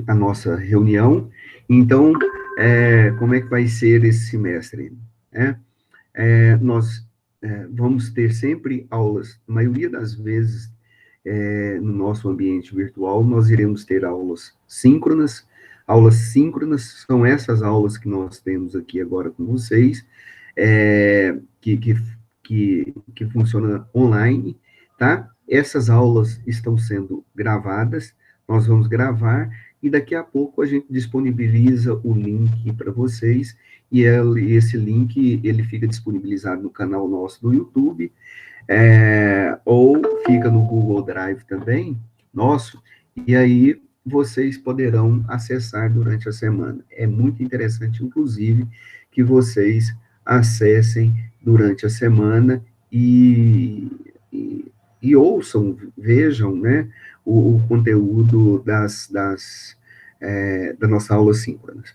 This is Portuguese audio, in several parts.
a nossa reunião. Então, como é que vai ser esse semestre? Nós vamos ter sempre aulas, a maioria das vezes, no nosso ambiente virtual, nós iremos ter aulas síncronas. Aulas síncronas são essas aulas que nós temos aqui agora com vocês, que funciona online, tá? Essas aulas estão sendo gravadas, nós vamos gravar, e daqui a pouco a gente disponibiliza o link para vocês, e esse link, ele fica disponibilizado no canal nosso do YouTube, ou fica no Google Drive também, nosso, e aí vocês poderão acessar durante a semana. É muito interessante, inclusive, que vocês acessem durante a semana e ouçam, vejam, né, o conteúdo das nossa aula síncronas.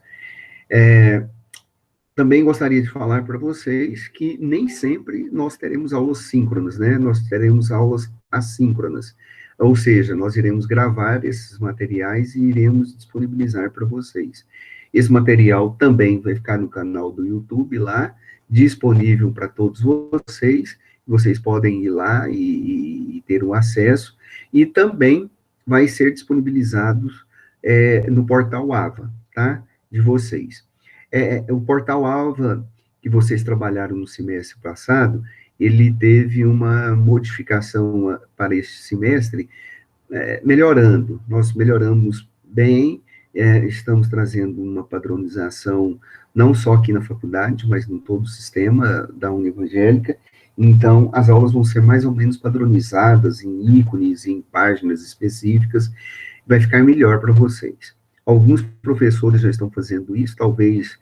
Também gostaria de falar para vocês que nem sempre nós teremos aulas síncronas, né? Nós teremos aulas assíncronas. Ou seja, nós iremos gravar esses materiais e iremos disponibilizar para vocês. Esse material também vai ficar no canal do YouTube lá, disponível para todos vocês. Vocês podem ir lá e ter um acesso. E também vai ser disponibilizado no portal AVA, tá? De vocês. O portal AVA, que vocês trabalharam no semestre passado, ele teve uma modificação para este semestre, melhorando. Nós melhoramos bem, estamos trazendo uma padronização, não só aqui na faculdade, mas em todo o sistema da Univangélica. Então, as aulas vão ser mais ou menos padronizadas em ícones, em páginas específicas, vai ficar melhor para vocês. Alguns professores já estão fazendo isso, talvez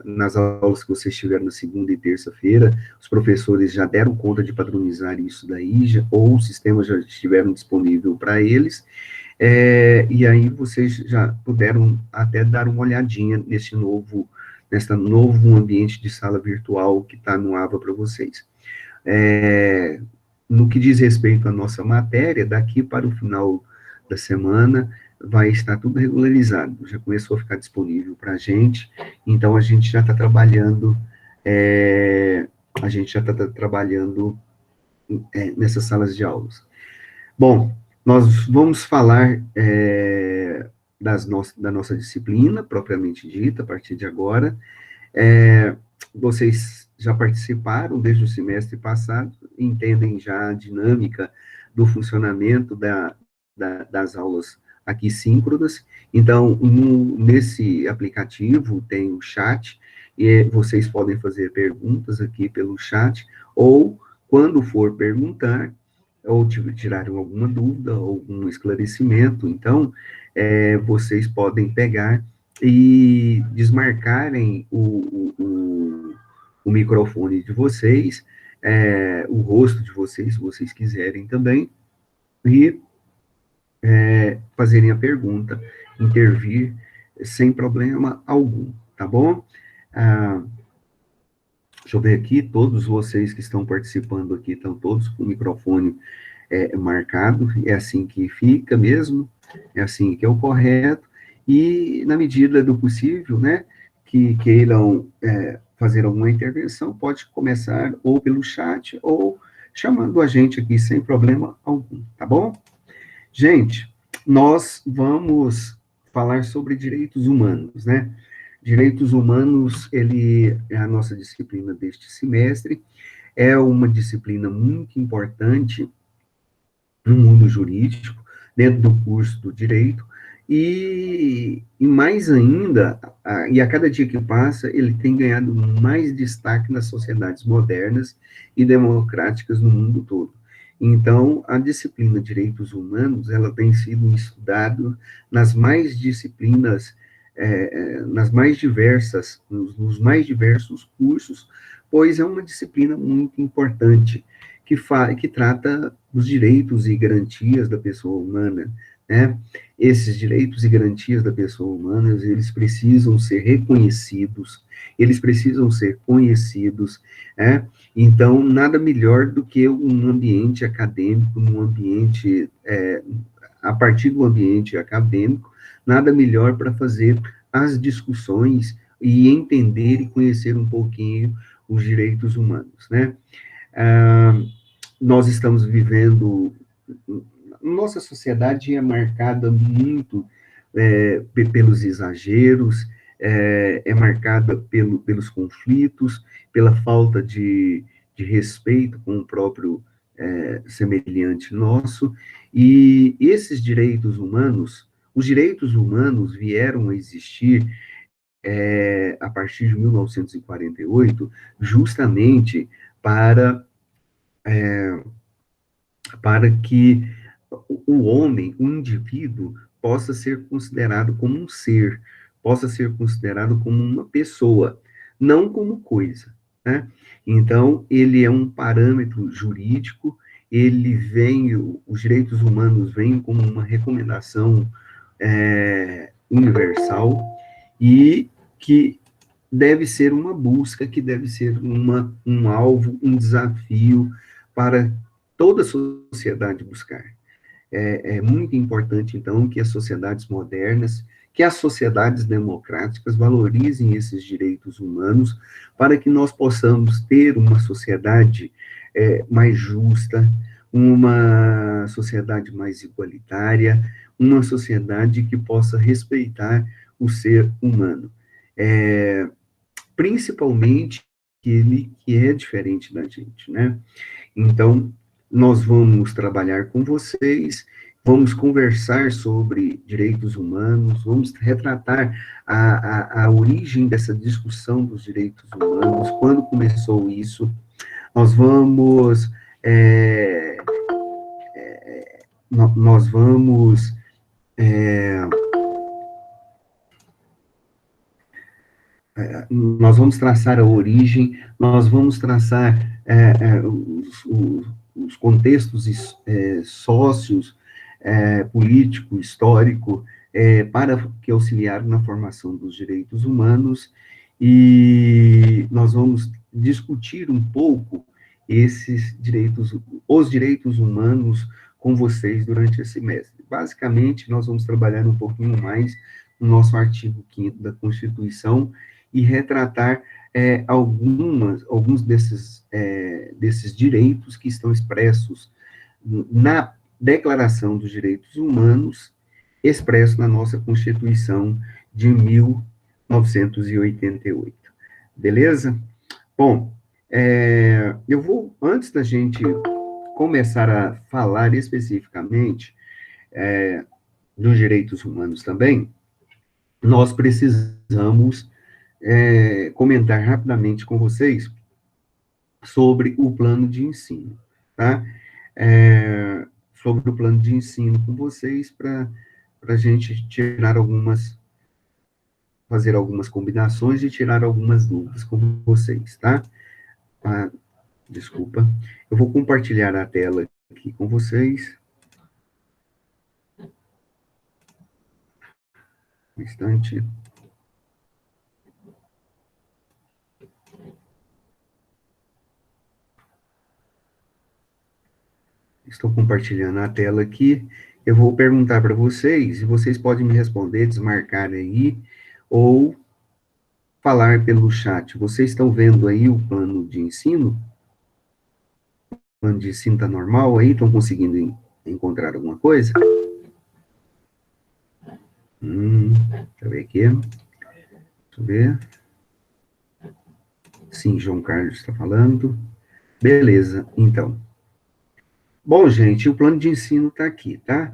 nas aulas que vocês tiveram na segunda e terça-feira, os professores já deram conta de padronizar isso daí, ou o sistema já estiveram disponível para eles, e aí vocês já puderam até dar uma olhadinha nesse novo ambiente de sala virtual que está no AVA para vocês. No que diz respeito à nossa matéria, daqui para o final da semana, vai estar tudo regularizado, já começou a ficar disponível para a gente, então a gente já está trabalhando, nessas salas de aulas. Bom, nós vamos falar da nossa disciplina, propriamente dita, a partir de agora. Vocês já participaram desde o semestre passado, entendem já a dinâmica do funcionamento das aulas aqui síncronas. Então, nesse aplicativo tem o chat, e vocês podem fazer perguntas aqui pelo chat, ou, quando for perguntar, ou tirarem alguma dúvida, algum esclarecimento, então, vocês podem pegar e desmarcarem o microfone de vocês, o rosto de vocês, se vocês quiserem também, e fazerem a pergunta, intervir sem problema algum, tá bom? Deixa eu ver aqui, todos vocês que estão participando aqui estão todos com o microfone marcado, é assim que fica mesmo, é assim que é o correto, e na medida do possível, né, que queiram fazer alguma intervenção, pode começar ou pelo chat, ou chamando a gente aqui sem problema algum, tá bom? Gente, nós vamos falar sobre direitos humanos, né? Direitos humanos, ele é a nossa disciplina deste semestre, é uma disciplina muito importante no mundo jurídico, dentro do curso do direito, e mais ainda, e a cada dia que passa, ele tem ganhado mais destaque nas sociedades modernas e democráticas no mundo todo. Então, a disciplina Direitos Humanos, ela tem sido estudada nas mais disciplinas, nas mais diversas, nos mais diversos cursos, pois é uma disciplina muito importante, que trata dos direitos e garantias da pessoa humana, né? Esses direitos e garantias da pessoa humana, eles precisam ser reconhecidos, eles precisam ser conhecidos, né? Então, nada melhor do que um ambiente acadêmico, um ambiente a partir do ambiente acadêmico, nada melhor para fazer as discussões e entender e conhecer um pouquinho os direitos humanos, né? Nós estamos vivendo, nossa sociedade é marcada muito pelos exageros, é marcada pelos conflitos, pela falta de respeito com o próprio semelhante nosso, e esses direitos humanos, os direitos humanos vieram a existir a partir de 1948, justamente para, para que o homem, o indivíduo, possa ser considerado como um ser, possa ser considerado como uma pessoa, não como coisa, né? Então, ele é um parâmetro jurídico, ele vem, os direitos humanos vêm como uma recomendação universal e que deve ser uma busca, que deve ser um alvo, um desafio para toda a sociedade buscar. É muito importante, então, que as sociedades modernas, que as sociedades democráticas valorizem esses direitos humanos para que nós possamos ter uma sociedade mais justa, uma sociedade mais igualitária, uma sociedade que possa respeitar o ser humano. Principalmente aquele que é diferente da gente, né? Então, nós vamos trabalhar com vocês, vamos conversar sobre direitos humanos, vamos retratar a origem dessa discussão dos direitos humanos, quando começou isso, nós vamos, nós vamos nós vamos traçar a origem, nós vamos traçar os contextos sócios, político, histórico, para que auxiliar na formação dos direitos humanos, e nós vamos discutir um pouco esses direitos, os direitos humanos com vocês durante esse semestre. Basicamente, nós vamos trabalhar um pouquinho mais no nosso artigo 5º da Constituição, e retratar alguns desses direitos que estão expressos na Declaração dos Direitos Humanos, expresso na nossa Constituição de 1988. Beleza? Bom, eu vou, antes da gente começar a falar especificamente dos direitos humanos também, nós precisamos comentar rapidamente com vocês sobre o plano de ensino, tá? Sobre o plano de ensino com vocês, para a gente tirar fazer algumas combinações e tirar algumas dúvidas com vocês, tá? Desculpa. Eu vou compartilhar a tela aqui com vocês. Um instante. Estou compartilhando a tela aqui. Eu vou perguntar para vocês, e vocês podem me responder, desmarcar aí, ou falar pelo chat. Vocês estão vendo aí o plano de ensino? O plano de ensino está normal aí? Estão conseguindo encontrar alguma coisa? Deixa eu ver aqui. Deixa eu ver. Sim, João Carlos está falando. Beleza, então. Bom, gente, o plano de ensino está aqui, tá?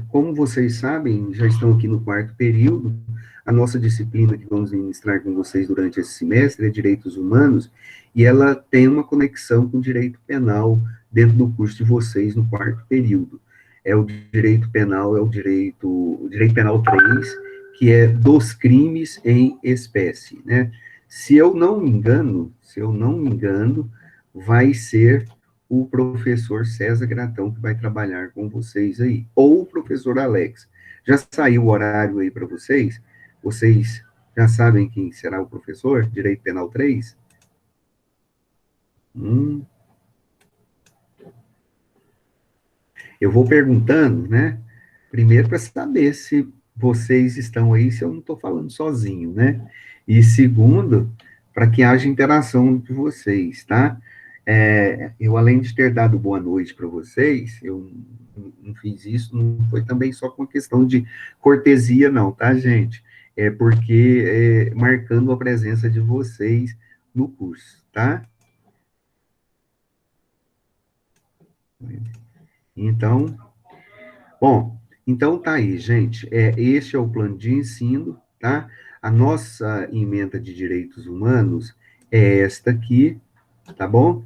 Como vocês sabem, já estão aqui no 4º período, a nossa disciplina que vamos ministrar com vocês durante esse semestre é Direitos Humanos, e ela tem uma conexão com o direito penal dentro do curso de vocês no 4º período. O direito penal, o direito penal 3, que é dos crimes em espécie, né? Se eu não me engano, vai ser o professor César Gratão, que vai trabalhar com vocês aí, ou o professor Alex. Já saiu o horário aí para vocês? Vocês já sabem quem será o professor? Direito Penal 3? Eu vou perguntando, né? Primeiro para saber se vocês estão aí, se eu não estou falando sozinho, né? E segundo, para que haja interação entre vocês, tá? Eu, além de ter dado boa noite para vocês, eu não fiz isso, não foi também só com questão de cortesia, não, tá, gente? É porque marcando a presença de vocês no curso, tá? Então, bom, então tá aí, gente. Este é o plano de ensino, tá? A nossa ementa de direitos humanos é esta aqui, tá bom?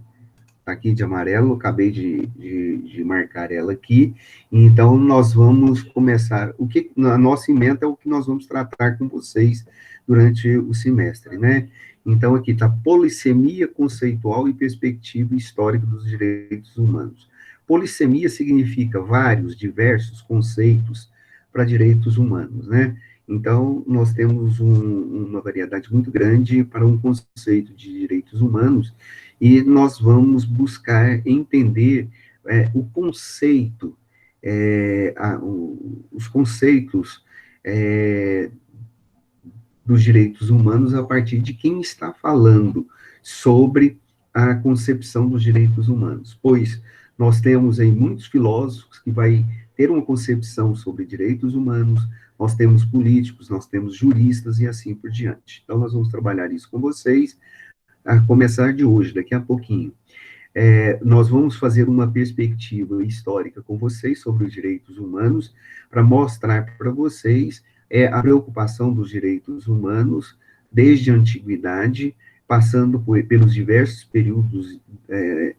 Tá aqui de amarelo, acabei de marcar ela aqui. Então, nós vamos começar. A nossa ementa é o que nós vamos tratar com vocês durante o semestre, né? Então, aqui está polissemia conceitual e perspectiva histórica dos direitos humanos. Polissemia significa vários, diversos conceitos para direitos humanos, né? Então, nós temos uma variedade muito grande para um conceito de direitos humanos, e nós vamos buscar entender o conceito, os conceitos é, dos direitos humanos a partir de quem está falando sobre a concepção dos direitos humanos, pois nós temos aí muitos filósofos que vai ter uma concepção sobre direitos humanos, nós temos políticos, nós temos juristas e assim por diante. Então, nós vamos trabalhar isso com vocês, a começar de hoje, daqui a pouquinho. Nós vamos fazer uma perspectiva histórica com vocês sobre os direitos humanos, para mostrar para vocês a preocupação dos direitos humanos desde a antiguidade, passando pelos diversos períodos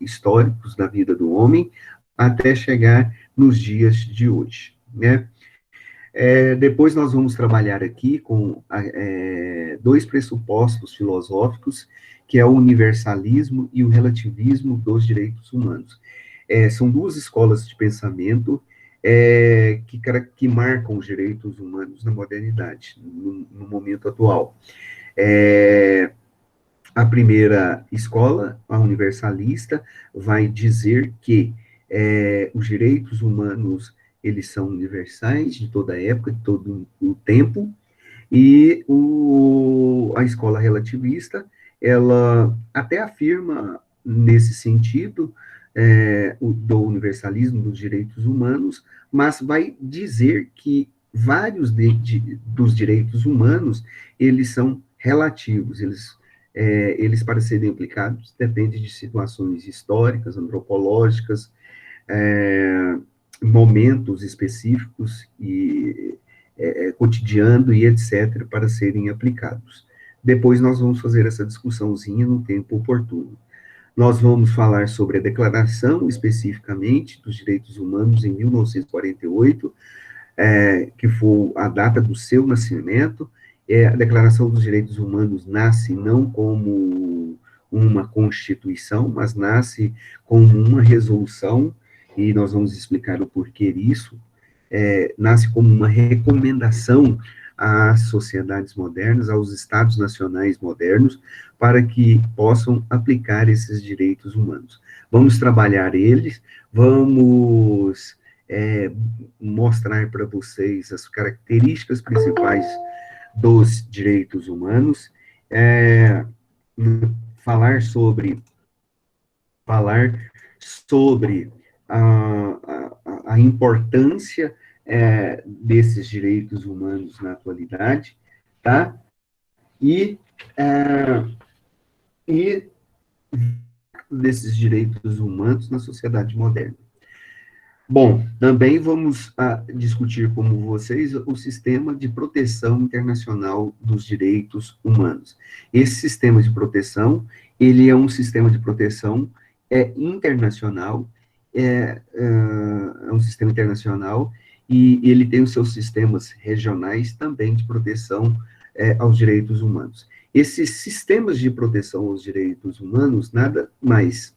históricos da vida do homem, até chegar nos dias de hoje, né? Depois nós vamos trabalhar aqui com dois pressupostos filosóficos, que é o universalismo e o relativismo dos direitos humanos. São duas escolas de pensamento que marcam os direitos humanos na modernidade, no momento atual. A primeira escola, a universalista, vai dizer que os direitos humanos, eles são universais, de toda época, de todo o tempo, e a escola relativista, ela até afirma, nesse sentido, do universalismo dos direitos humanos, mas vai dizer que vários dos direitos humanos, eles são relativos, eles para serem aplicados, dependem de situações históricas, antropológicas, momentos específicos e cotidiano e etc., para serem aplicados. Depois nós vamos fazer essa discussãozinha no tempo oportuno. Nós vamos falar sobre a Declaração, especificamente, dos Direitos Humanos em 1948, que foi a data do seu nascimento. A Declaração dos Direitos Humanos nasce não como uma Constituição, mas nasce como uma resolução, e nós vamos explicar o porquê disso. Nasce como uma recomendação às sociedades modernas, aos estados nacionais modernos, para que possam aplicar esses direitos humanos. Vamos trabalhar eles, vamos mostrar para vocês as características principais dos direitos humanos, falar sobre a importância desses direitos humanos na atualidade, tá? E desses direitos humanos na sociedade moderna. Bom, também vamos discutir com vocês o sistema de proteção internacional dos direitos humanos. Esse sistema de proteção, ele é um sistema de proteção internacional, um sistema internacional, e ele tem os seus sistemas regionais também de proteção aos direitos humanos. Esses sistemas de proteção aos direitos humanos nada mais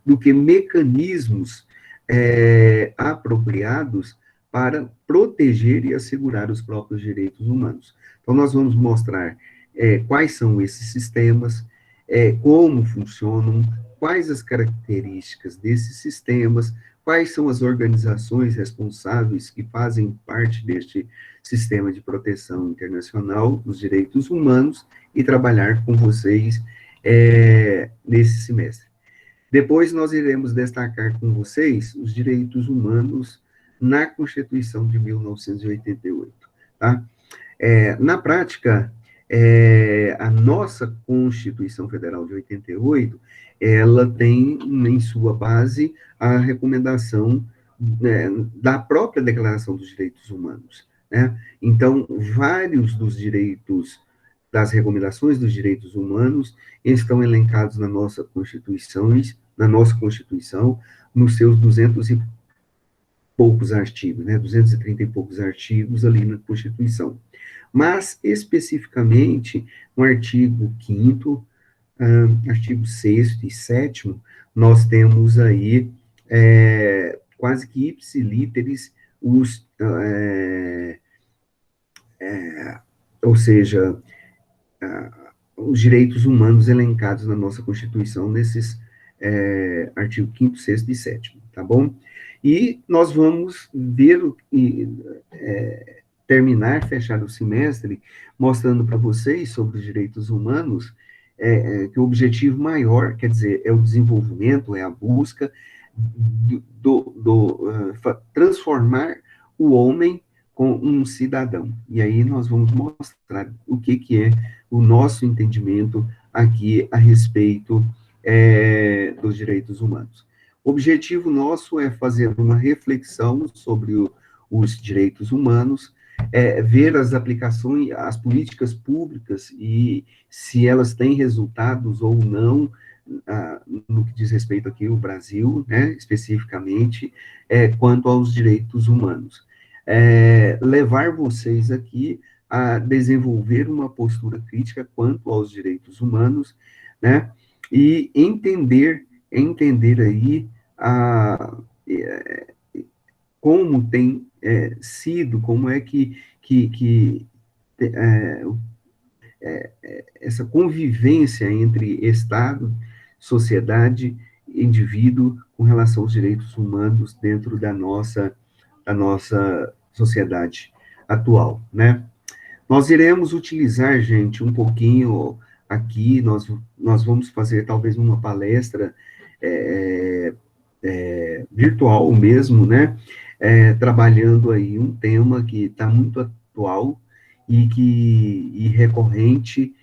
do que mecanismos apropriados para proteger e assegurar os próprios direitos humanos. Então, nós vamos mostrar quais são esses sistemas, como funcionam, quais as características desses sistemas, quais são as organizações responsáveis que fazem parte deste sistema de proteção internacional dos direitos humanos e trabalhar com vocês nesse semestre. Depois nós iremos destacar com vocês os direitos humanos na Constituição de 1988, tá? Na prática, a nossa Constituição Federal de 88, ela tem em sua base a recomendação, né, da própria Declaração dos Direitos Humanos, né? Então, vários dos direitos, das recomendações dos direitos humanos estão elencados na nossa Constituição, nos seus 200 e poucos artigos, né, 230 e poucos artigos ali na Constituição. Mas, especificamente, no artigo 5º, artigo 6º e 7º, nós temos aí, quase que ipsilíteres, ou seja, os direitos humanos elencados na nossa Constituição, nesses artigo 5º, 6º e 7º, tá bom? E nós vamos ver, terminar, fechar o semestre, mostrando para vocês sobre os direitos humanos, que o objetivo maior, quer dizer, é o desenvolvimento, é a busca transformar o homem com um cidadão. E aí nós vamos mostrar o que é o nosso entendimento aqui a respeito dos direitos humanos. O objetivo nosso é fazer uma reflexão sobre os direitos humanos, ver as aplicações, as políticas públicas e se elas têm resultados ou não, no que diz respeito aqui ao Brasil, né, especificamente, quanto aos direitos humanos. Levar vocês aqui a desenvolver uma postura crítica quanto aos direitos humanos, né, e entender aí como tem sido, como é que essa convivência entre Estado, sociedade, indivíduo, com relação aos direitos humanos dentro da nossa sociedade atual, né? Nós iremos utilizar, gente, um pouquinho aqui, nós vamos fazer talvez uma palestra virtual mesmo, né? Trabalhando aí um tema que está muito atual e recorrente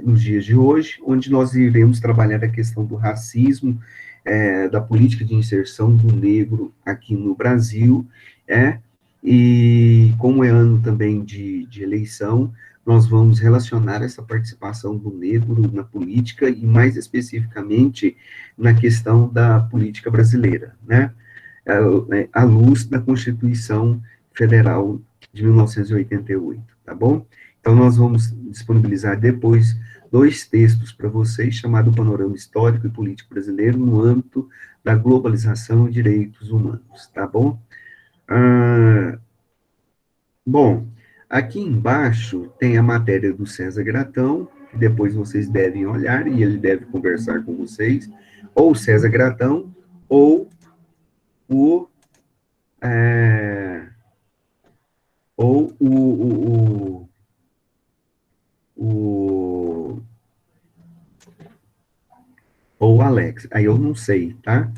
nos dias de hoje, onde nós iremos trabalhar a questão do racismo, da política de inserção do negro aqui no Brasil, e como é ano também de eleição, nós vamos relacionar essa participação do negro na política e, mais especificamente, na questão da política brasileira, né? À luz da Constituição Federal de 1988, tá bom? Então, nós vamos disponibilizar depois 2 textos para vocês, chamado Panorama Histórico e Político Brasileiro no âmbito da globalização e direitos humanos, tá bom? Bom, aqui embaixo tem a matéria do César Gratão, que depois vocês devem olhar e ele deve conversar com vocês, ou o César Gratão, ou o Alex. Aí eu não sei, tá?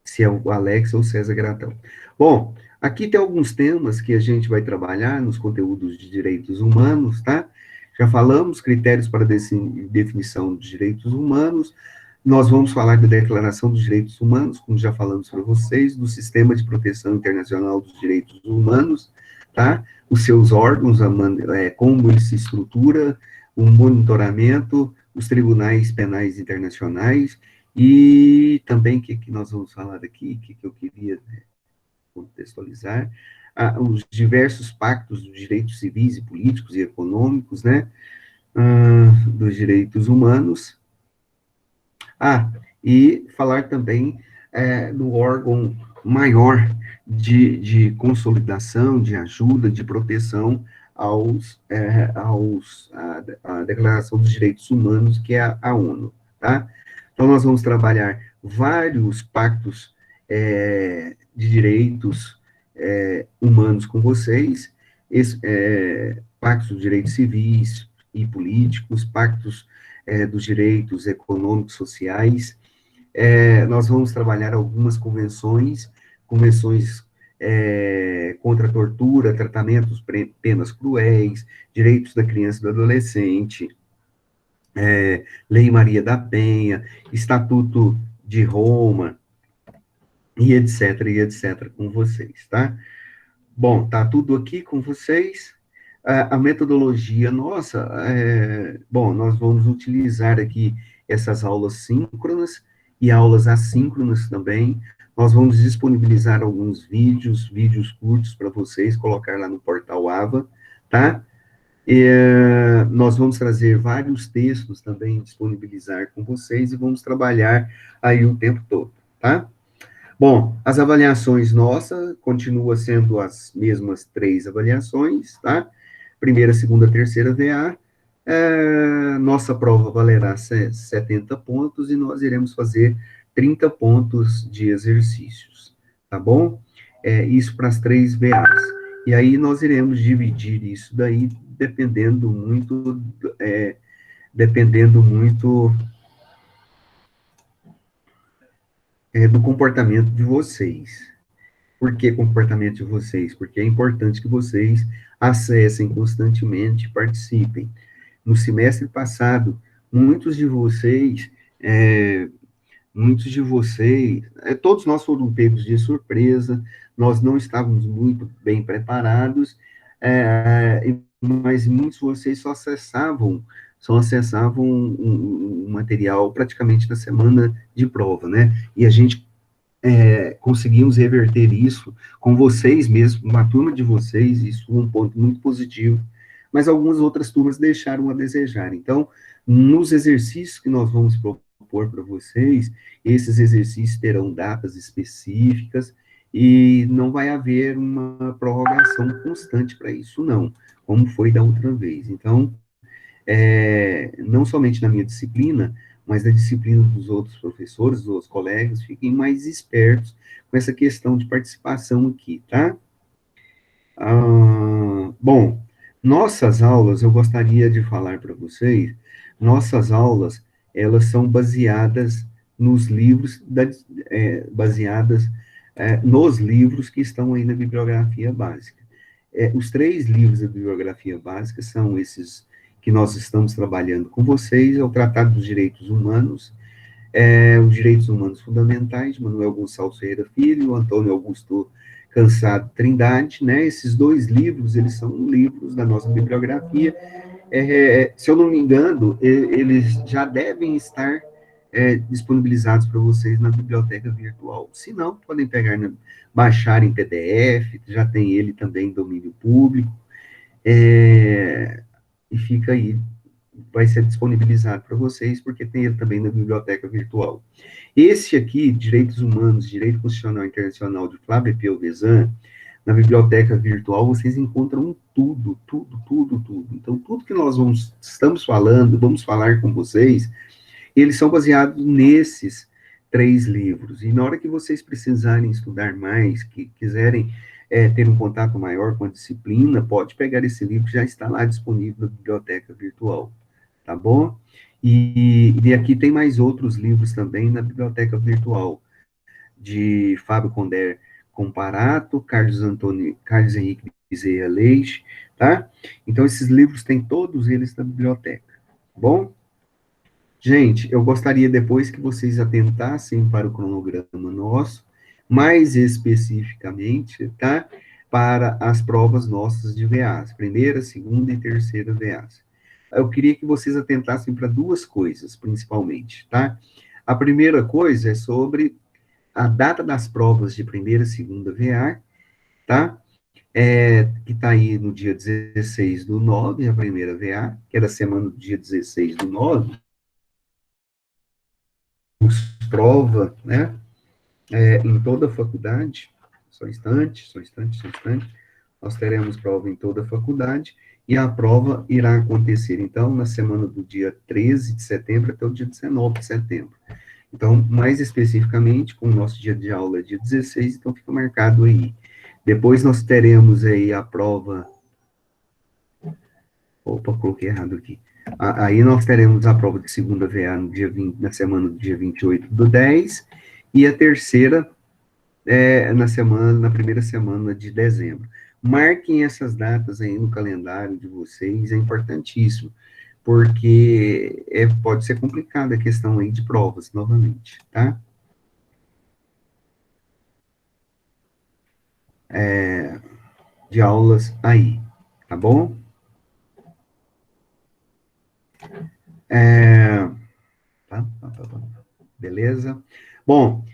Se é o Alex ou o César Gratão. Bom, aqui tem alguns temas que a gente vai trabalhar nos conteúdos de direitos humanos, tá? Já falamos, critérios para definição de direitos humanos. Nós vamos falar da Declaração dos Direitos Humanos, como já falamos para vocês, do Sistema de Proteção Internacional dos Direitos Humanos, tá? Os seus órgãos, como ele se estrutura, o monitoramento, os tribunais penais internacionais, e também, o que nós vamos falar aqui, que eu queria contextualizar, os diversos pactos dos direitos civis e políticos e econômicos, né, dos direitos humanos. E falar também do órgão maior de consolidação, de ajuda, de proteção à Declaração dos Direitos Humanos, que é a ONU, tá? Então, nós vamos trabalhar vários pactos de direitos humanos com vocês, pactos de direitos civis e políticos, pactos dos direitos econômicos, sociais. Nós vamos trabalhar algumas convenções contra a tortura, tratamentos, penas cruéis, direitos da criança e do adolescente, Lei Maria da Penha, Estatuto de Roma, e etc., com vocês, tá? Bom, tá tudo aqui com vocês. A metodologia nossa, bom, nós vamos utilizar aqui essas aulas síncronas e aulas assíncronas também. Nós vamos disponibilizar alguns vídeos curtos para vocês, colocar lá no portal AVA, tá? Nós vamos trazer vários textos também, disponibilizar com vocês e vamos trabalhar aí o tempo todo, tá? Bom, as avaliações nossas continuam sendo as mesmas 3 avaliações, tá? Primeira, segunda, terceira VA. Nossa prova valerá 70 pontos e nós iremos fazer 30 pontos de exercícios, tá bom? Isso para as 3 VAs. E aí nós iremos dividir isso daí dependendo muito do comportamento de vocês. Por que comportamento de vocês? Porque é importante que vocês acessem constantemente, participem. No semestre passado, muitos de vocês, é, todos nós fomos pegos de surpresa, nós não estávamos muito bem preparados, mas muitos de vocês só acessavam um material praticamente na semana de prova, né? E a gente conseguimos reverter isso com vocês mesmo, uma turma de vocês, isso é um ponto muito positivo, mas algumas outras turmas deixaram a desejar. Então, nos exercícios que nós vamos propor para vocês, esses exercícios terão datas específicas e não vai haver uma prorrogação constante para isso, não, como foi da outra vez. Então, não somente na minha disciplina, mas na disciplina dos outros professores, dos outros colegas, fiquem mais espertos com essa questão de participação aqui, tá? Bom, nossas aulas, eu gostaria de falar para vocês, nossas aulas, elas são baseadas nos livros, baseadas nos livros que estão aí na bibliografia básica. Os 3 livros da bibliografia básica são esses que nós estamos trabalhando com vocês, é o Tratado dos Direitos Humanos, os Direitos Humanos Fundamentais, de Manuel Gonçalves Ferreira Filho, Antônio Augusto Cansado Trindade, né? Esses 2 livros, eles são livros da nossa bibliografia. Se eu não me engano, eles já devem estar disponibilizados para vocês na biblioteca virtual. Se não, podem baixar em PDF, já tem ele também em domínio público, e fica aí, vai ser disponibilizado para vocês, porque tem ele também na biblioteca virtual. Esse aqui, Direitos Humanos, Direito Constitucional Internacional, de Flávio Pelvezan, na biblioteca virtual, vocês encontram tudo, tudo, tudo, tudo. Então, tudo que nós estamos falando, vamos falar com vocês, eles são baseados nesses 3 livros. E na hora que vocês precisarem estudar mais, que quiserem ter um contato maior com a disciplina, pode pegar esse livro, já está lá disponível na biblioteca virtual, tá bom? E aqui tem mais outros livros também na biblioteca virtual, de Fábio Condé Comparato, Carlos Henrique Bezerra Leite, tá? Então, esses livros tem todos eles na biblioteca, tá bom? Gente, eu gostaria depois que vocês atentassem para o cronograma nosso, mais especificamente, tá? Para as provas nossas de VAs, primeira, segunda e terceira VAs. Eu queria que vocês atentassem para 2 coisas, principalmente, tá? A primeira coisa é sobre a data das provas de primeira e segunda VA, tá? Que está aí no dia 16/9, a primeira VA, que é da semana do dia 16/9, prova, né? Em toda a faculdade, só um instante, nós teremos prova em toda a faculdade, e a prova irá acontecer, então, na semana do dia 13 de setembro até o dia 19 de setembro. Então, mais especificamente, com o nosso dia de aula é dia 16, então fica marcado aí. Depois nós teremos aí a prova. Opa, coloquei errado aqui. Aí nós teremos a prova de segunda VA no dia 20, na semana do dia 28/10, e a terceira na primeira semana de dezembro. Marquem essas datas aí no calendário de vocês, é importantíssimo, porque pode ser complicada a questão aí de provas, novamente, tá? De aulas aí, tá bom? É, beleza? Bom,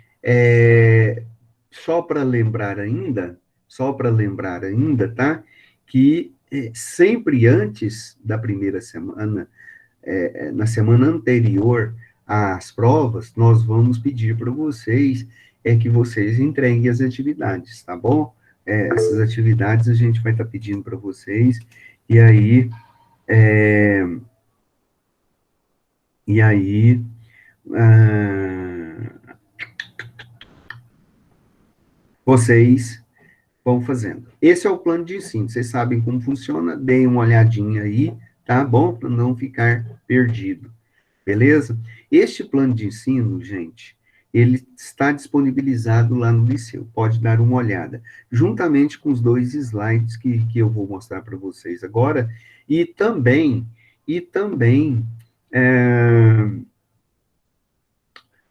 só para lembrar ainda, tá? Que sempre antes da primeira semana, na semana anterior às provas, nós vamos pedir para vocês que vocês entreguem as atividades, tá bom? Essas atividades a gente vai estar pedindo para vocês, e aí, é, e aí, ah, vocês vão fazendo. Esse é o plano de ensino. Vocês sabem como funciona, deem uma olhadinha aí, tá bom? Para não ficar perdido, beleza? Este plano de ensino, gente, ele está disponibilizado lá no Liceu. Pode dar uma olhada, juntamente com os dois slides que eu vou mostrar para vocês agora, e também é,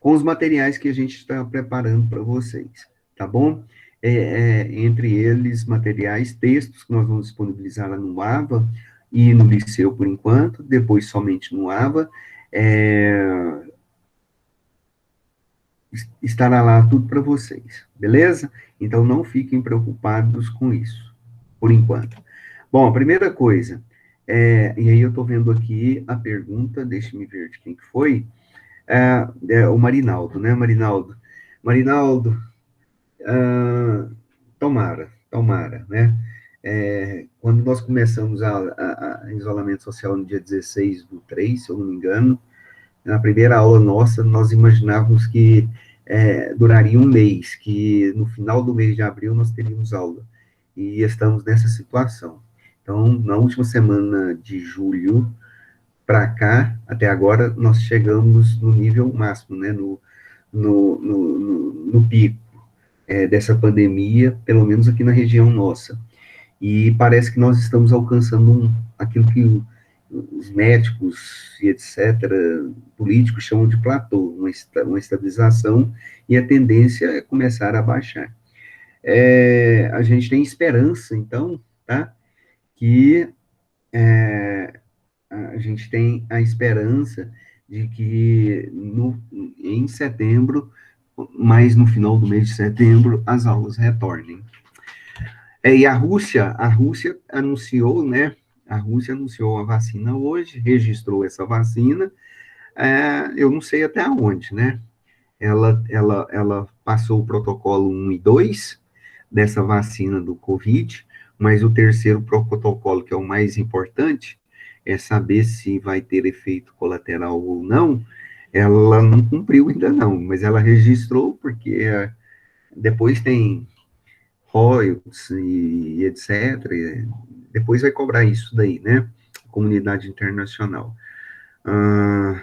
com os materiais que a gente está preparando para vocês, tá bom? Entre eles, materiais, textos que nós vamos disponibilizar lá no AVA e no Liceu por enquanto, depois somente no AVA, estará lá tudo para vocês, beleza? Então, não fiquem preocupados com isso, por enquanto. Bom, a primeira coisa, e aí eu estou vendo aqui a pergunta, deixe-me ver de quem que foi, o Marinaldo, né, Marinaldo? Marinaldo, tomara, né? Quando nós começamos a isolamento social no dia 16/3, se eu não me engano, na primeira aula nossa, nós imaginávamos que duraria um mês, que no final do mês de abril nós teríamos aula. E estamos nessa situação. Então, na última semana de julho para cá, até agora, nós chegamos no nível máximo, né, no pico dessa pandemia, pelo menos aqui na região nossa. E parece que nós estamos alcançando aquilo que os médicos e etc., políticos chamam de platô, uma estabilização, e a tendência é começar a baixar. A gente tem esperança, então, tá? Que a gente tem a esperança de que em setembro, mais no final do mês de setembro, as aulas retornem. E a Rússia anunciou, né? A Rússia anunciou a vacina hoje, registrou essa vacina, eu não sei até onde, né? Ela passou o protocolo 1 e 2 dessa vacina do Covid, mas o terceiro protocolo, que é o mais importante, é saber se vai ter efeito colateral ou não, ela não cumpriu ainda não, mas ela registrou, porque depois tem royalties e etc., depois vai cobrar isso daí, né? Comunidade internacional. Ah,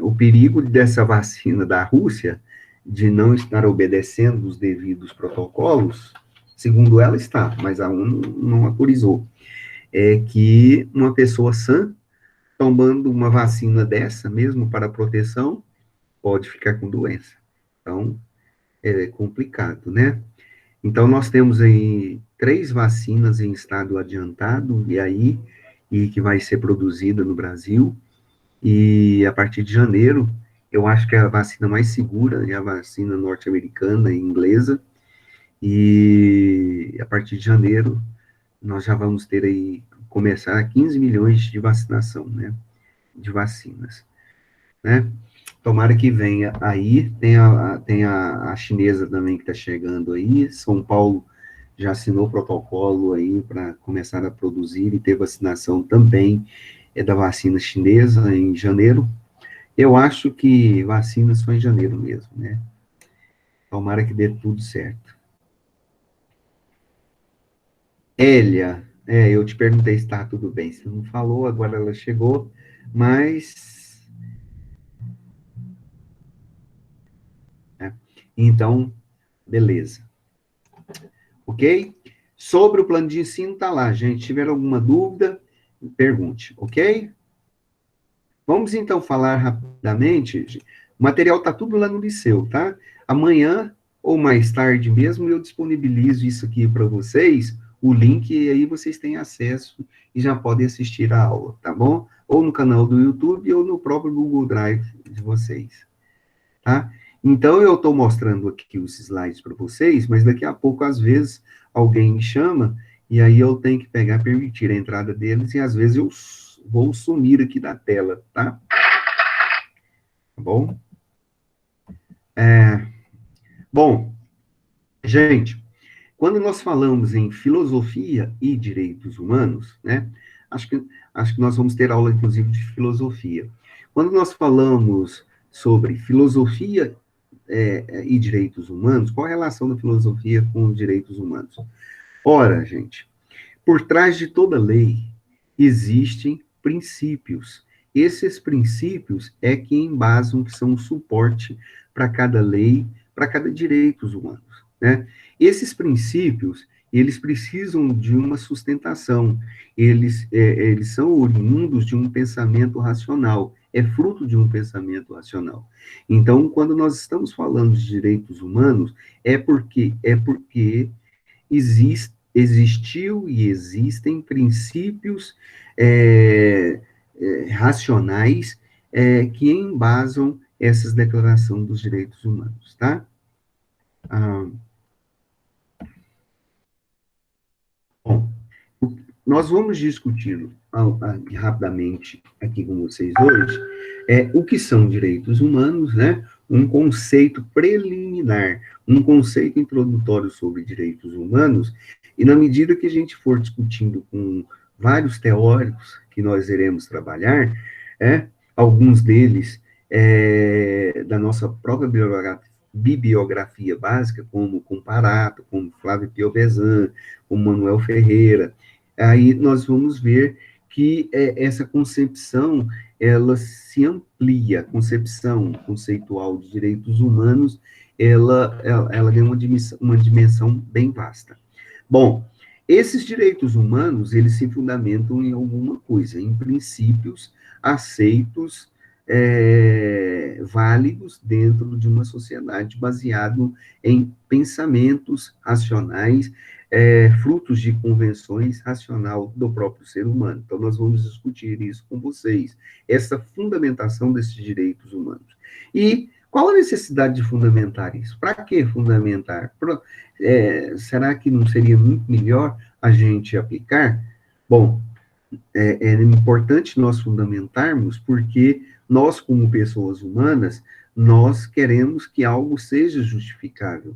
o perigo dessa vacina da Rússia, de não estar obedecendo os devidos protocolos, segundo ela está, mas a ONU não autorizou, é que uma pessoa sã, tomando uma vacina dessa, mesmo para proteção, pode ficar com doença. Então, é complicado, né? Então, nós temos aí 3 vacinas em estado adiantado, e que vai ser produzida no Brasil, e a partir de janeiro, eu acho que a vacina mais segura é a vacina norte-americana e inglesa, e a partir de janeiro, nós já vamos ter aí, começar 15 milhões de vacinação, né, de vacinas, né. Tomara que venha aí, tem a chinesa também que está chegando aí, São Paulo já assinou o protocolo aí para começar a produzir e ter vacinação também da vacina chinesa em janeiro. Eu acho que vacina só em janeiro mesmo, né? Tomara que dê tudo certo. Elia, eu te perguntei se está tudo bem. Você não falou, agora ela chegou, mas. Né? Então, beleza. Ok? Sobre o plano de ensino, tá lá, gente. Se tiver alguma dúvida, pergunte, ok? Vamos então falar rapidamente. O material tá tudo lá no Liceu, tá? Amanhã ou mais tarde mesmo eu disponibilizo isso aqui para vocês, o link, e aí vocês têm acesso e já podem assistir a aula, tá bom? Ou no canal do YouTube ou no próprio Google Drive de vocês, tá? Então eu estou mostrando aqui os slides para vocês, mas daqui a pouco, às vezes, alguém me chama e aí eu tenho que pegar, permitir a entrada deles e às vezes eu vou sumir aqui da tela, tá? Tá bom? Bom, gente, quando nós falamos em filosofia e direitos humanos, né, acho que, acho que nós vamos ter aula, inclusive, de filosofia. Quando nós falamos sobre filosofia e direitos humanos, qual a relação da filosofia com os direitos humanos? Ora, gente, por trás de toda lei existem princípios. Esses princípios é que embasam, que são o suporte para cada lei, para cada direitos humanos, né? Esses princípios, eles precisam de uma sustentação, eles são oriundos de um pensamento racional, é fruto de um pensamento racional. Então, quando nós estamos falando de direitos humanos, é porque existiu e existem princípios é, racionais que embasam essas declarações dos direitos humanos, tá? Ah, bom, nós vamos discutir rapidamente aqui com vocês hoje o que são direitos humanos, né? Um conceito preliminar, um conceito introdutório sobre direitos humanos, e na medida que a gente for discutindo com vários teóricos que nós iremos trabalhar, alguns deles da nossa própria bibliografia básica, como Comparato, como Flávio Piovesan, como Manuel Ferreira, aí nós vamos ver que essa concepção, ela se amplia, a concepção conceitual de direitos humanos, ela tem uma dimensão bem vasta. Bom, esses direitos humanos, eles se fundamentam em alguma coisa, em princípios aceitos, válidos dentro de uma sociedade baseado em pensamentos racionais, frutos de convenções racional do próprio ser humano. Então, nós vamos discutir isso com vocês, essa fundamentação desses direitos humanos. E qual a necessidade de fundamentar isso? Para que fundamentar? Será que não seria muito melhor a gente aplicar? Bom, é importante nós fundamentarmos porque nós, como pessoas humanas, nós queremos que algo seja justificável.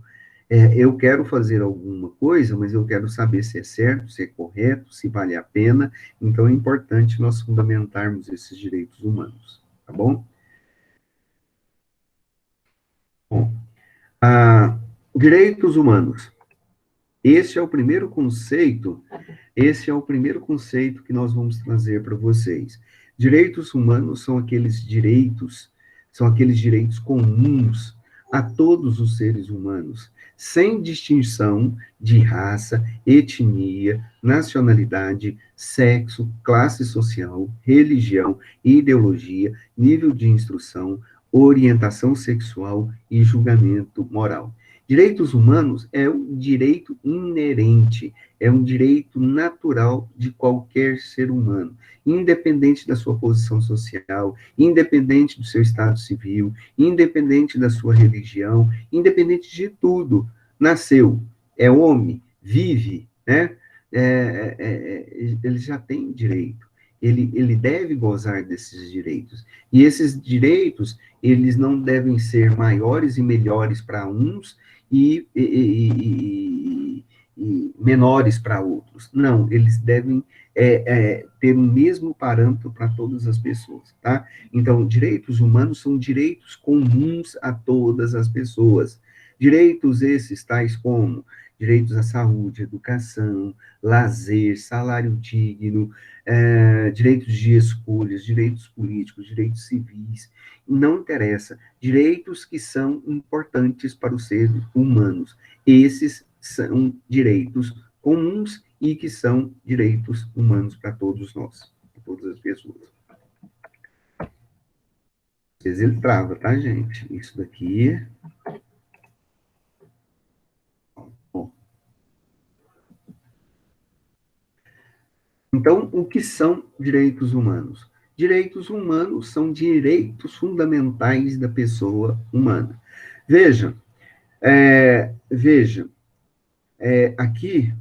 Eu quero fazer alguma coisa, mas eu quero saber se é certo, se é correto, se vale a pena. Então, é importante nós fundamentarmos esses direitos humanos, tá bom? Bom, direitos humanos. Esse é o primeiro conceito, esse é o primeiro conceito que nós vamos trazer para vocês. Direitos humanos são aqueles direitos comuns a todos os seres humanos, sem distinção de raça, etnia, nacionalidade, sexo, classe social, religião, ideologia, nível de instrução, orientação sexual e julgamento moral. Direitos humanos é um direito inerente, é um direito natural de qualquer ser humano, independente da sua posição social, independente do seu estado civil, independente da sua religião, independente de tudo. Nasceu, é homem, vive, né? Ele já tem direito. Ele deve gozar desses direitos. E esses direitos, eles não devem ser maiores e melhores para uns e menores para outros. Não, eles devem ter o mesmo parâmetro para todas as pessoas, tá? Então, direitos humanos são direitos comuns a todas as pessoas. Direitos esses, tais como direitos à saúde, educação, lazer, salário digno, direitos de escolhas, direitos políticos, direitos civis, não interessa. Direitos que são importantes para os seres humanos. Esses são direitos comuns e que são direitos humanos para todos nós, para todas as pessoas. Às vezes ele trava, tá, gente? Isso daqui. Ó. Então, o que são direitos humanos? Direitos humanos são direitos fundamentais da pessoa humana. Veja, veja, aqui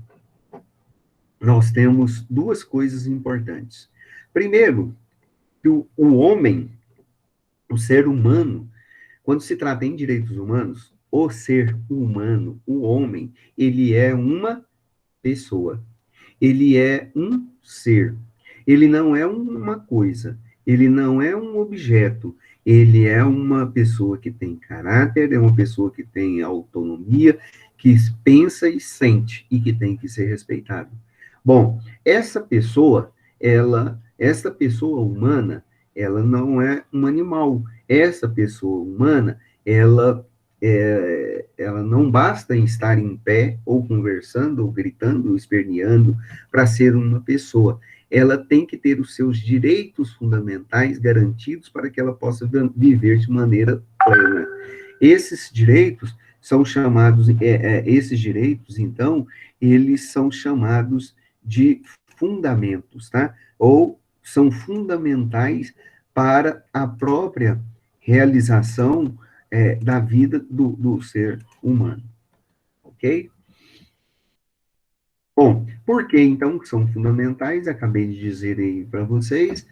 nós temos duas coisas importantes. Primeiro, que o homem, o ser humano, quando se trata em direitos humanos, o ser humano, o homem, ele é uma pessoa. Ele é um ser. Ele não é uma coisa. Ele não é um objeto. Ele é uma pessoa que tem caráter, é uma pessoa que tem autonomia, que pensa e sente e que tem que ser respeitado. Bom, essa pessoa humana, ela não é um animal. Essa pessoa humana, ela não basta em estar em pé, ou conversando, ou gritando, ou esperneando, para ser uma pessoa. Ela tem que ter os seus direitos fundamentais garantidos para que ela possa viver de maneira plena. Esses direitos são chamados, esses direitos, então, eles são chamados de fundamentos, tá? Ou são fundamentais para a própria realização da vida do ser humano, ok? Bom, por que então que são fundamentais? Acabei de dizer aí para vocês,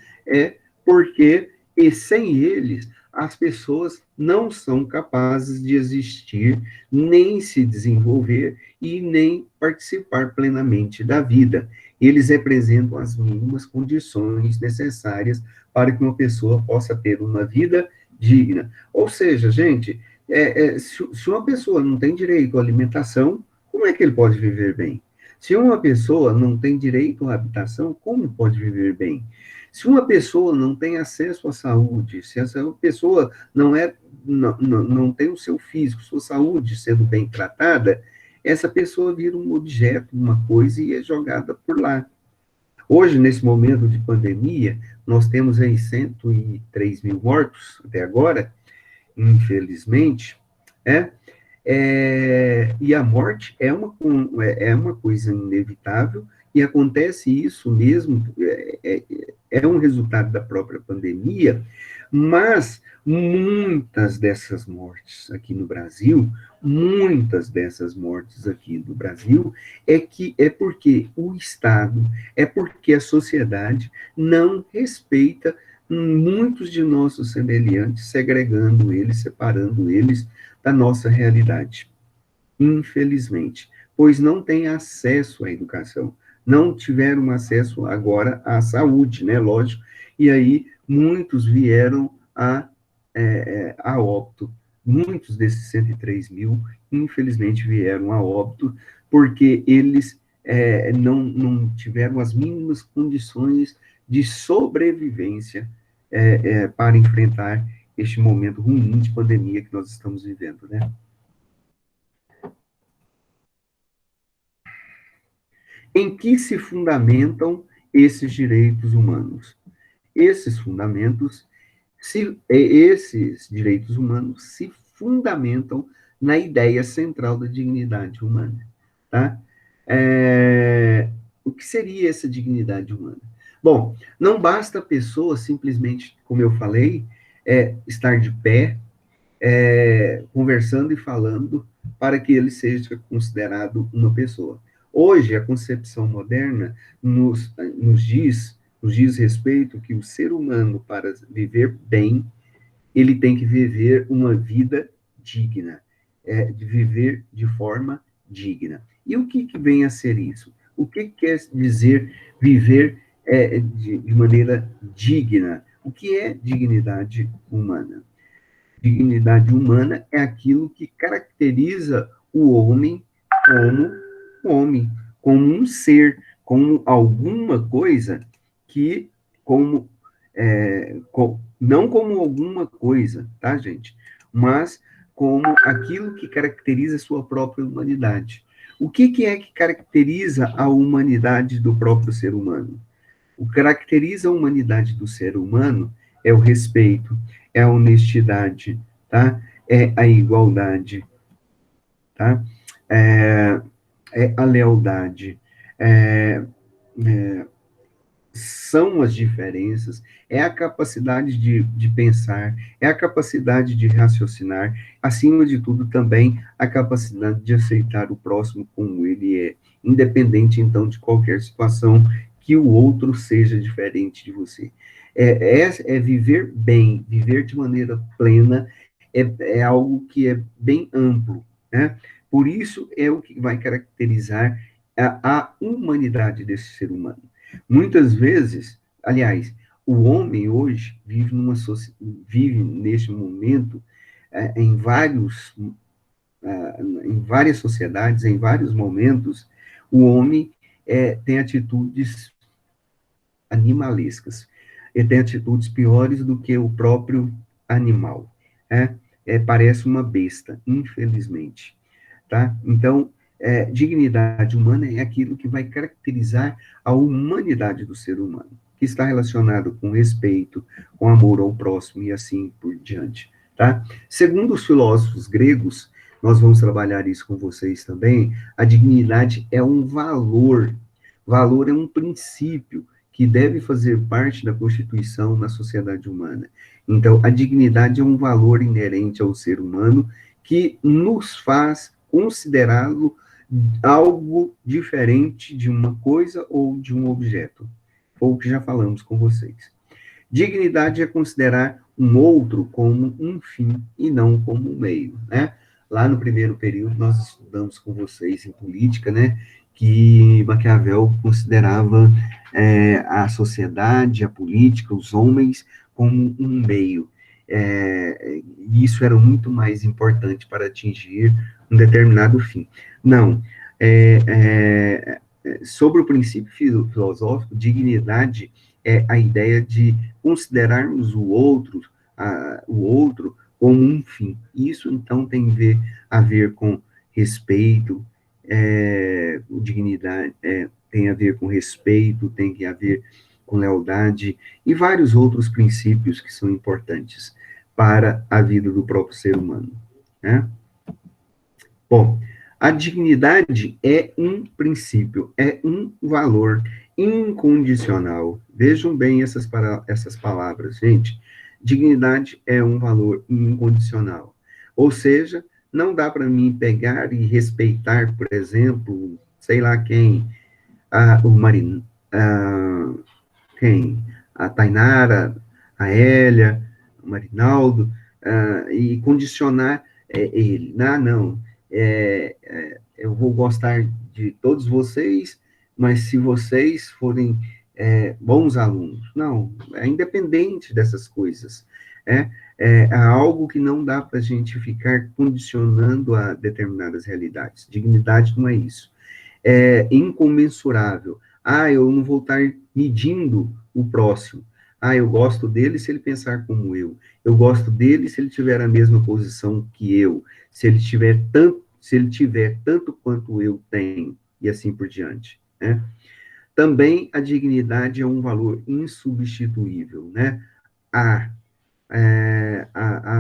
porque e sem eles as pessoas não são capazes de existir, nem se desenvolver e nem participar plenamente da vida. Eles representam as mínimas condições necessárias para que uma pessoa possa ter uma vida digna. Ou seja, gente, se uma pessoa não tem direito à alimentação, como é que ele pode viver bem? Se uma pessoa não tem direito à habitação, como pode viver bem? Se uma pessoa não tem acesso à saúde, se essa pessoa não tem o seu físico, sua saúde sendo bem tratada, essa pessoa vira um objeto, uma coisa e é jogada por lá. Hoje, nesse momento de pandemia, nós temos aí 103 mil mortos até agora, infelizmente, e a morte é uma coisa inevitável, e acontece isso mesmo, é um resultado da própria pandemia, mas muitas dessas mortes aqui no Brasil, é porque o Estado, é porque a sociedade não respeita muitos de nossos semelhantes, segregando eles, separando eles da nossa realidade, infelizmente, pois não têm acesso à educação, não tiveram acesso agora à saúde, né, lógico, e aí muitos vieram a óbito, muitos desses 103 mil, infelizmente, vieram a óbito, porque eles não tiveram as mínimas condições de sobrevivência para enfrentar este momento ruim de pandemia que nós estamos vivendo, né? Em que se fundamentam esses direitos humanos? Esses direitos humanos se fundamentam na ideia central da dignidade humana, tá? O que seria essa dignidade humana? Bom, não basta a pessoa simplesmente, como eu falei, estar de pé, conversando e falando para que ele seja considerado uma pessoa. Hoje, a concepção moderna nos diz respeito que o ser humano, para viver bem, ele tem que viver uma vida digna, de viver de forma digna. E o que vem a ser isso? O que quer dizer viver de maneira digna? O que é dignidade humana? Dignidade humana é aquilo que caracteriza o como homem, como um ser, como alguma coisa que, como, não como alguma coisa, tá, gente? Mas como aquilo que caracteriza a sua própria humanidade. O que é que caracteriza a humanidade do próprio ser humano? O que caracteriza a humanidade do ser humano é o respeito, é a honestidade, tá? É a igualdade, tá? É, é a lealdade, é, são as diferenças, é a capacidade de pensar, é a capacidade de raciocinar, acima de tudo também a capacidade de aceitar o próximo como ele é, independente então de qualquer situação que o outro seja diferente de você. É viver bem, viver de maneira plena, é algo que é bem amplo, né? Por isso é o que vai caracterizar a humanidade desse ser humano. Muitas vezes, aliás, o homem hoje vive neste momento em em várias sociedades, em vários momentos, o homem tem atitudes animalescas. Ele tem atitudes piores do que o próprio animal. É, parece uma besta, infelizmente. Tá? Então, dignidade humana é aquilo que vai caracterizar a humanidade do ser humano, que está relacionado com respeito, com amor ao próximo e assim por diante. Tá? Segundo os filósofos gregos, nós vamos trabalhar isso com vocês também, a dignidade é um valor. Valor é um princípio que deve fazer parte da constituição na sociedade humana. Então, a dignidade é um valor inerente ao ser humano que nos faz considerá-lo algo diferente de uma coisa ou de um objeto. Foi o que já falamos com vocês. Dignidade é considerar um outro como um fim e não como um meio, né? Lá no primeiro período nós estudamos com vocês em política, né? Que Maquiavel considerava a sociedade, a política, os homens como um meio. Isso era muito mais importante para atingir um determinado fim. Não. Sobre o princípio filosófico, dignidade é a ideia de considerarmos o outro como um fim. Isso, então, tem a ver com respeito, dignidade, tem a ver com respeito, tem a ver com lealdade e vários outros princípios que são importantes para a vida do próprio ser humano, né? Bom, a dignidade é um princípio, é um valor incondicional. Vejam bem essas palavras, gente. Dignidade é um valor incondicional. Ou seja, não dá para mim pegar e respeitar, por exemplo, sei lá quem, o Marin, a, quem? A Tainara, a Hélia, o Marinaldo, e condicionar ele. Não, eu vou gostar de todos vocês, mas se vocês forem bons alunos. Não, é independente dessas coisas. É algo que não dá para a gente ficar condicionando a determinadas realidades. Dignidade não é isso. É incomensurável. Eu não vou estar medindo o próximo. Eu gosto dele se ele pensar como eu. Eu gosto dele se ele tiver a mesma posição que eu. Se ele tiver tanto quanto eu tenho, e assim por diante, né? Também a dignidade é um valor insubstituível, né?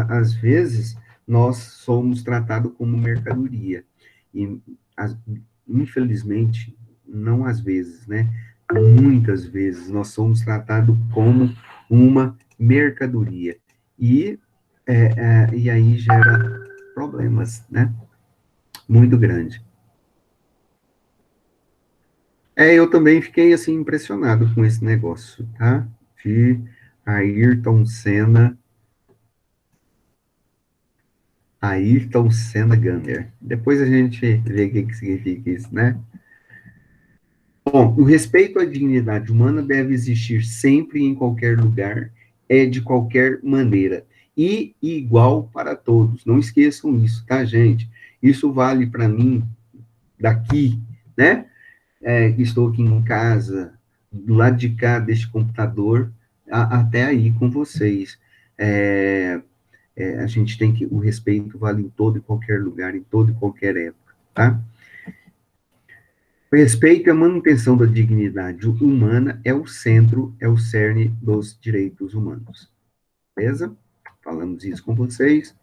Às vezes, nós somos tratados como mercadoria, e, infelizmente, não às vezes, né? Muitas vezes, nós somos tratados como uma mercadoria, e aí gera problemas, né? Muito grande. Eu também fiquei, assim, impressionado com esse negócio, tá? De Ayrton Senna Ayrton Senna Gandher. Depois a gente vê o que significa isso, né? Bom, o respeito à dignidade humana deve existir sempre em qualquer lugar, de qualquer maneira, e igual para todos. Não esqueçam isso, tá, gente? Isso vale para mim daqui, né? Que estou aqui em casa, do lado de cá deste computador, até aí com vocês. É, a gente tem que, o respeito vale em todo e qualquer lugar, em toda e qualquer época, tá? O respeito e a manutenção da dignidade humana é o centro, é o cerne dos direitos humanos. Beleza? Falamos isso com vocês.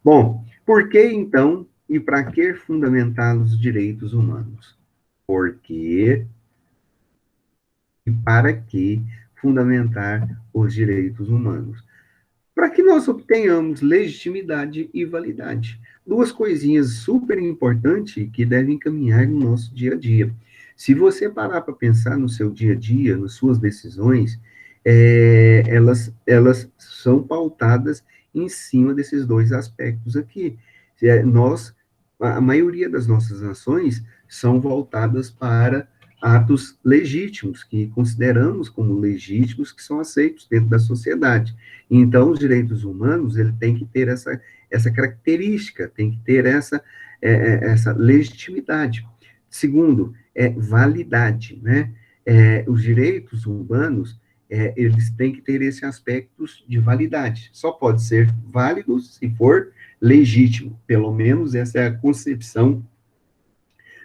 Bom, por que então e para que fundamentar os direitos humanos? Porque e para que fundamentar os direitos humanos? Para que nós obtenhamos legitimidade e validade. Duas coisinhas super importantes que devem caminhar no nosso dia a dia. Se você parar para pensar no seu dia a dia, nas suas decisões, elas são pautadas em cima desses dois aspectos aqui. A maioria das nossas ações são voltadas para atos legítimos, que consideramos como legítimos, que são aceitos dentro da sociedade. Então, os direitos humanos, ele tem que ter essa característica, tem que ter essa legitimidade. Segundo, validade, né? Os direitos humanos, eles têm que ter esse aspecto de validade. Só pode ser válido se for legítimo. Pelo menos essa é a concepção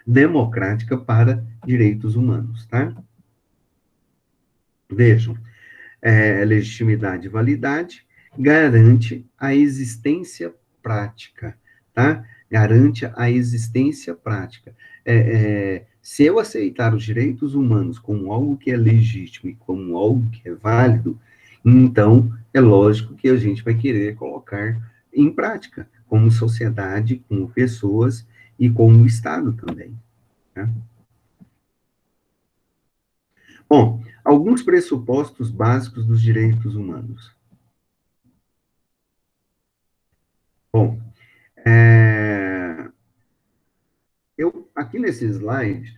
democrática para direitos humanos, tá? Vejam, legitimidade e validade garante a existência prática, tá? Garante a existência prática. Se eu aceitar os direitos humanos como algo que é legítimo e como algo que é válido, então é lógico que a gente vai querer colocar em prática, como sociedade, como pessoas e como Estado também. Tá? Bom, alguns pressupostos básicos dos direitos humanos. Bom, é, aqui nesse slide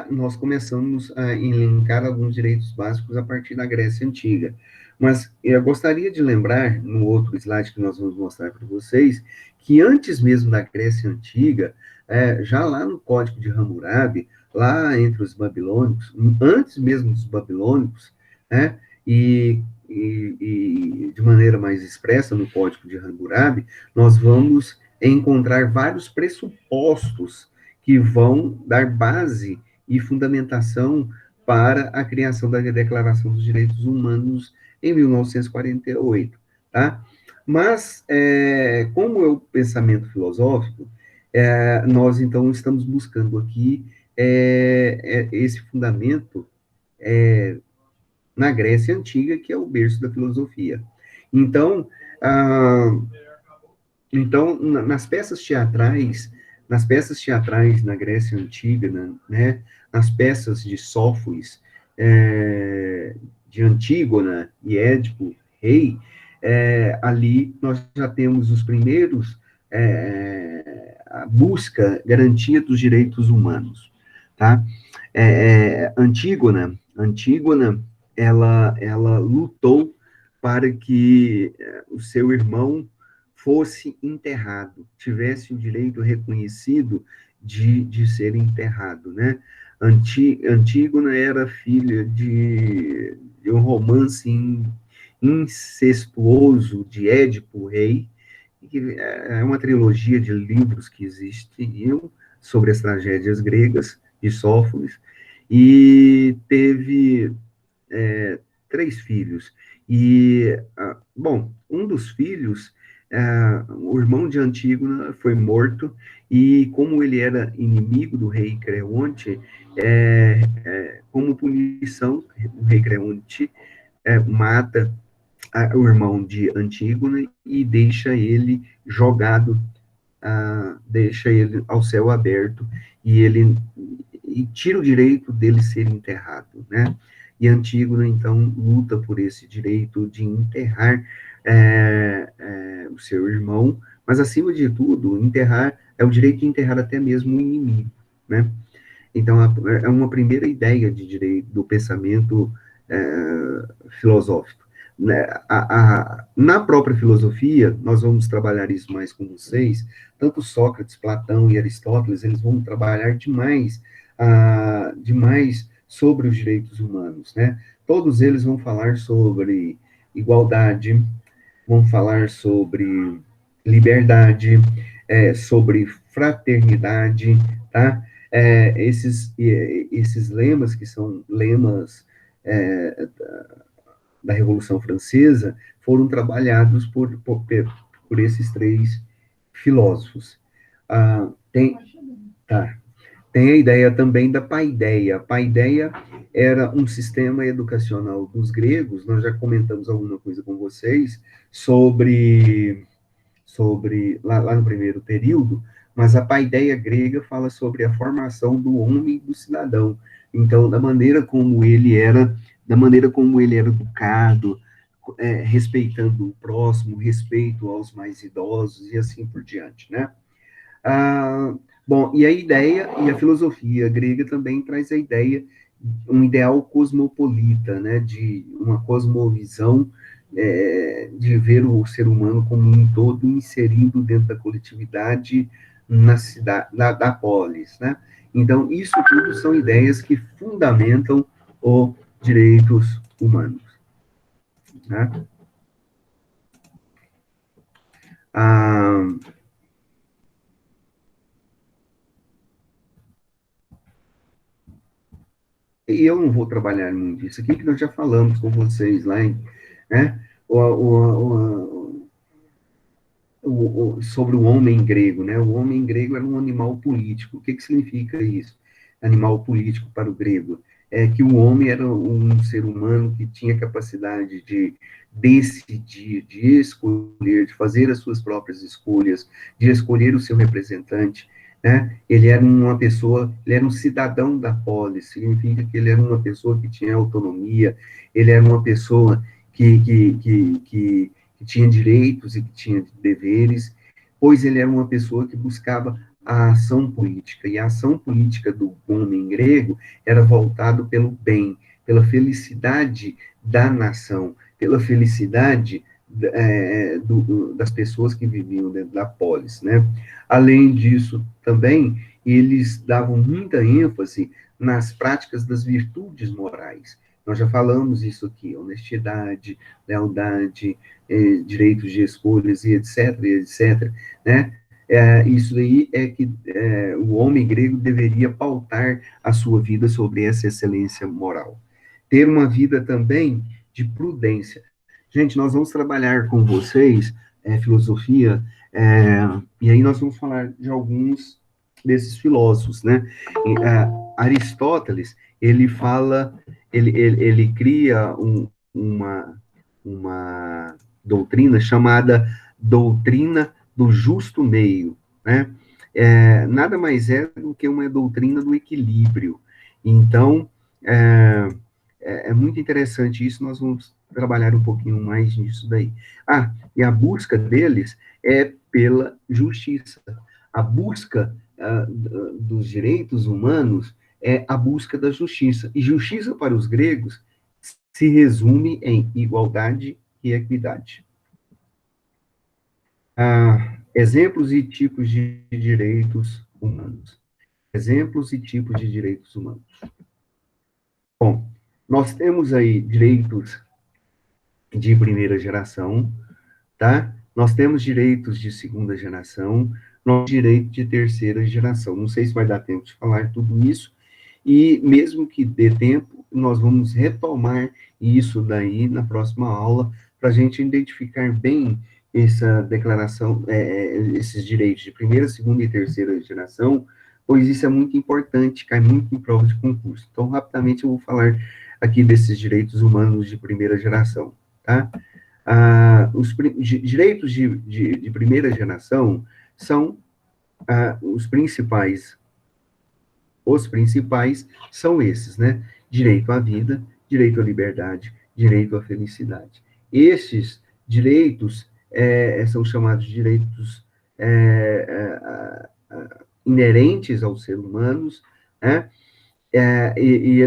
nós começamos a elencar alguns direitos básicos a partir da Grécia Antiga. Mas eu gostaria de lembrar, no outro slide que nós vamos mostrar para vocês, que antes mesmo da Grécia Antiga, já lá no Código de Hammurabi, lá entre os babilônicos, antes mesmo dos babilônicos, né, e de maneira mais expressa no Código de Hammurabi, nós vamos encontrar vários pressupostos que vão dar base e fundamentação para a criação da Declaração dos Direitos Humanos em 1948, tá? Mas, como é o pensamento filosófico, nós, então, estamos buscando aqui esse fundamento na Grécia Antiga, que é o berço da filosofia. Então, ah, então, nas peças teatrais na Grécia Antiga, né, nas peças de Sófocles, de Antígona e Édipo, rei, ali nós já temos os primeiros, a busca, garantia dos direitos humanos, tá? Antígona, ela lutou para que o seu irmão fosse enterrado, tivesse o direito reconhecido de ser enterrado, né? Antígona era filha de um romance incestuoso de Édipo, rei, que é uma trilogia de livros que existiam sobre as tragédias gregas de Sófocles, e teve três filhos. E, bom, um dos filhos, o irmão de Antígona, foi morto, e como ele era inimigo do rei Creonte, como punição, o rei Creonte mata o irmão de Antígona e deixa ele jogado, deixa ele ao céu aberto, e tira o direito dele ser enterrado, né? E Antígona, então, luta por esse direito de enterrar o seu irmão, Mas, acima de tudo, enterrar é o direito de enterrar até mesmo o inimigo, né? Então, é uma primeira ideia de direito do pensamento filosófico. Né? Na própria filosofia, nós vamos trabalhar isso mais com vocês, tanto Sócrates, Platão e Aristóteles, eles vão trabalhar demais sobre os direitos humanos, né? Todos eles vão falar sobre igualdade, vão falar sobre liberdade, sobre fraternidade, tá? Esses lemas, que são lemas da Revolução Francesa, foram trabalhados por esses três filósofos. Tá, tem a ideia também da paideia. A paideia era um sistema educacional dos gregos, nós já comentamos alguma coisa com vocês sobre lá no primeiro período, mas a paideia grega fala sobre a formação do homem e do cidadão. Então, da maneira como ele era educado, respeitando o próximo, respeito aos mais idosos e assim por diante, né? Bom, e a ideia e a filosofia grega também traz a ideia, um ideal cosmopolita, né, de uma cosmovisão, de ver o ser humano como um todo inserido dentro da coletividade na cidade, da polis, né? Então, isso tudo são ideias que fundamentam os direitos humanos, né? Ah, e eu não vou trabalhar muito isso aqui, que nós já falamos com vocês lá, né? Sobre o homem grego, né? O homem grego era um animal político. O que significa isso? Animal político para o grego é que o homem era um ser humano que tinha capacidade de decidir, de escolher, de fazer as suas próprias escolhas, de escolher o seu representante, né? Ele era um cidadão da polis, significa que ele era uma pessoa que tinha autonomia, ele era uma pessoa que tinha direitos e que tinha deveres, pois ele era uma pessoa que buscava a ação política, e a ação política do homem grego era voltado pelo bem, pela felicidade da nação, pela felicidade das pessoas que viviam dentro da polis, né? Além disso, também, eles davam muita ênfase nas práticas das virtudes morais. Nós já falamos isso aqui, honestidade, lealdade, direitos de escolhas e etc, né? Isso aí é que o homem grego deveria pautar a sua vida sobre essa excelência moral. Ter uma vida também de prudência. Gente, nós vamos trabalhar com vocês filosofia, e aí nós vamos falar de alguns desses filósofos, né? Aristóteles, ele cria uma doutrina chamada doutrina do justo meio, né? Nada mais é do que uma doutrina do equilíbrio. Então, é muito interessante isso, nós vamos trabalhar um pouquinho mais nisso daí. E a busca deles é pela justiça. A busca dos direitos humanos é a busca da justiça. E justiça para os gregos se resume em igualdade e equidade. Exemplos e tipos de direitos humanos. Exemplos e tipos de direitos humanos. Bom, nós temos aí direitos de primeira geração, tá? Nós temos direitos de segunda geração, nós direito de terceira geração. Não sei se vai dar tempo de falar tudo isso, e mesmo que dê tempo, nós vamos retomar isso daí na próxima aula, para a gente identificar bem essa declaração, esses direitos de primeira, segunda e terceira geração, pois isso é muito importante, cai muito em prova de concurso. Então, rapidamente, eu vou falar aqui desses direitos humanos de primeira geração, tá? Os direitos de primeira geração são os principais são esses, né? Direito à vida, direito à liberdade, direito à felicidade. Estes direitos são chamados de direitos inerentes aos seres humanos, né? E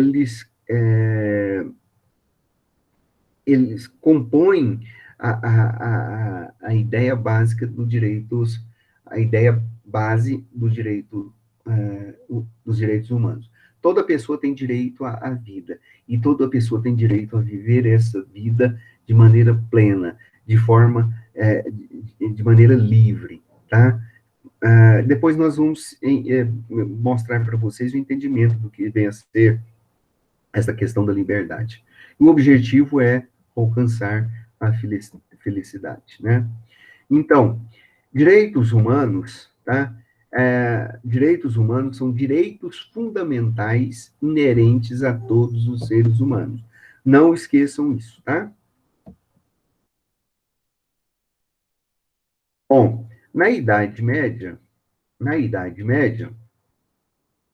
eles compõem a ideia básica do direitos, a ideia base do direito, dos direitos humanos. Toda pessoa tem direito à vida, e toda pessoa tem direito a viver essa vida de maneira plena, de forma, de maneira livre, tá? Depois nós vamos mostrar para vocês o entendimento do que vem a ser essa questão da liberdade. O objetivo é alcançar a felicidade, né? Então, direitos humanos, tá? Direitos humanos são direitos fundamentais inerentes a todos os seres humanos. Não esqueçam isso, tá? Bom, na Idade Média,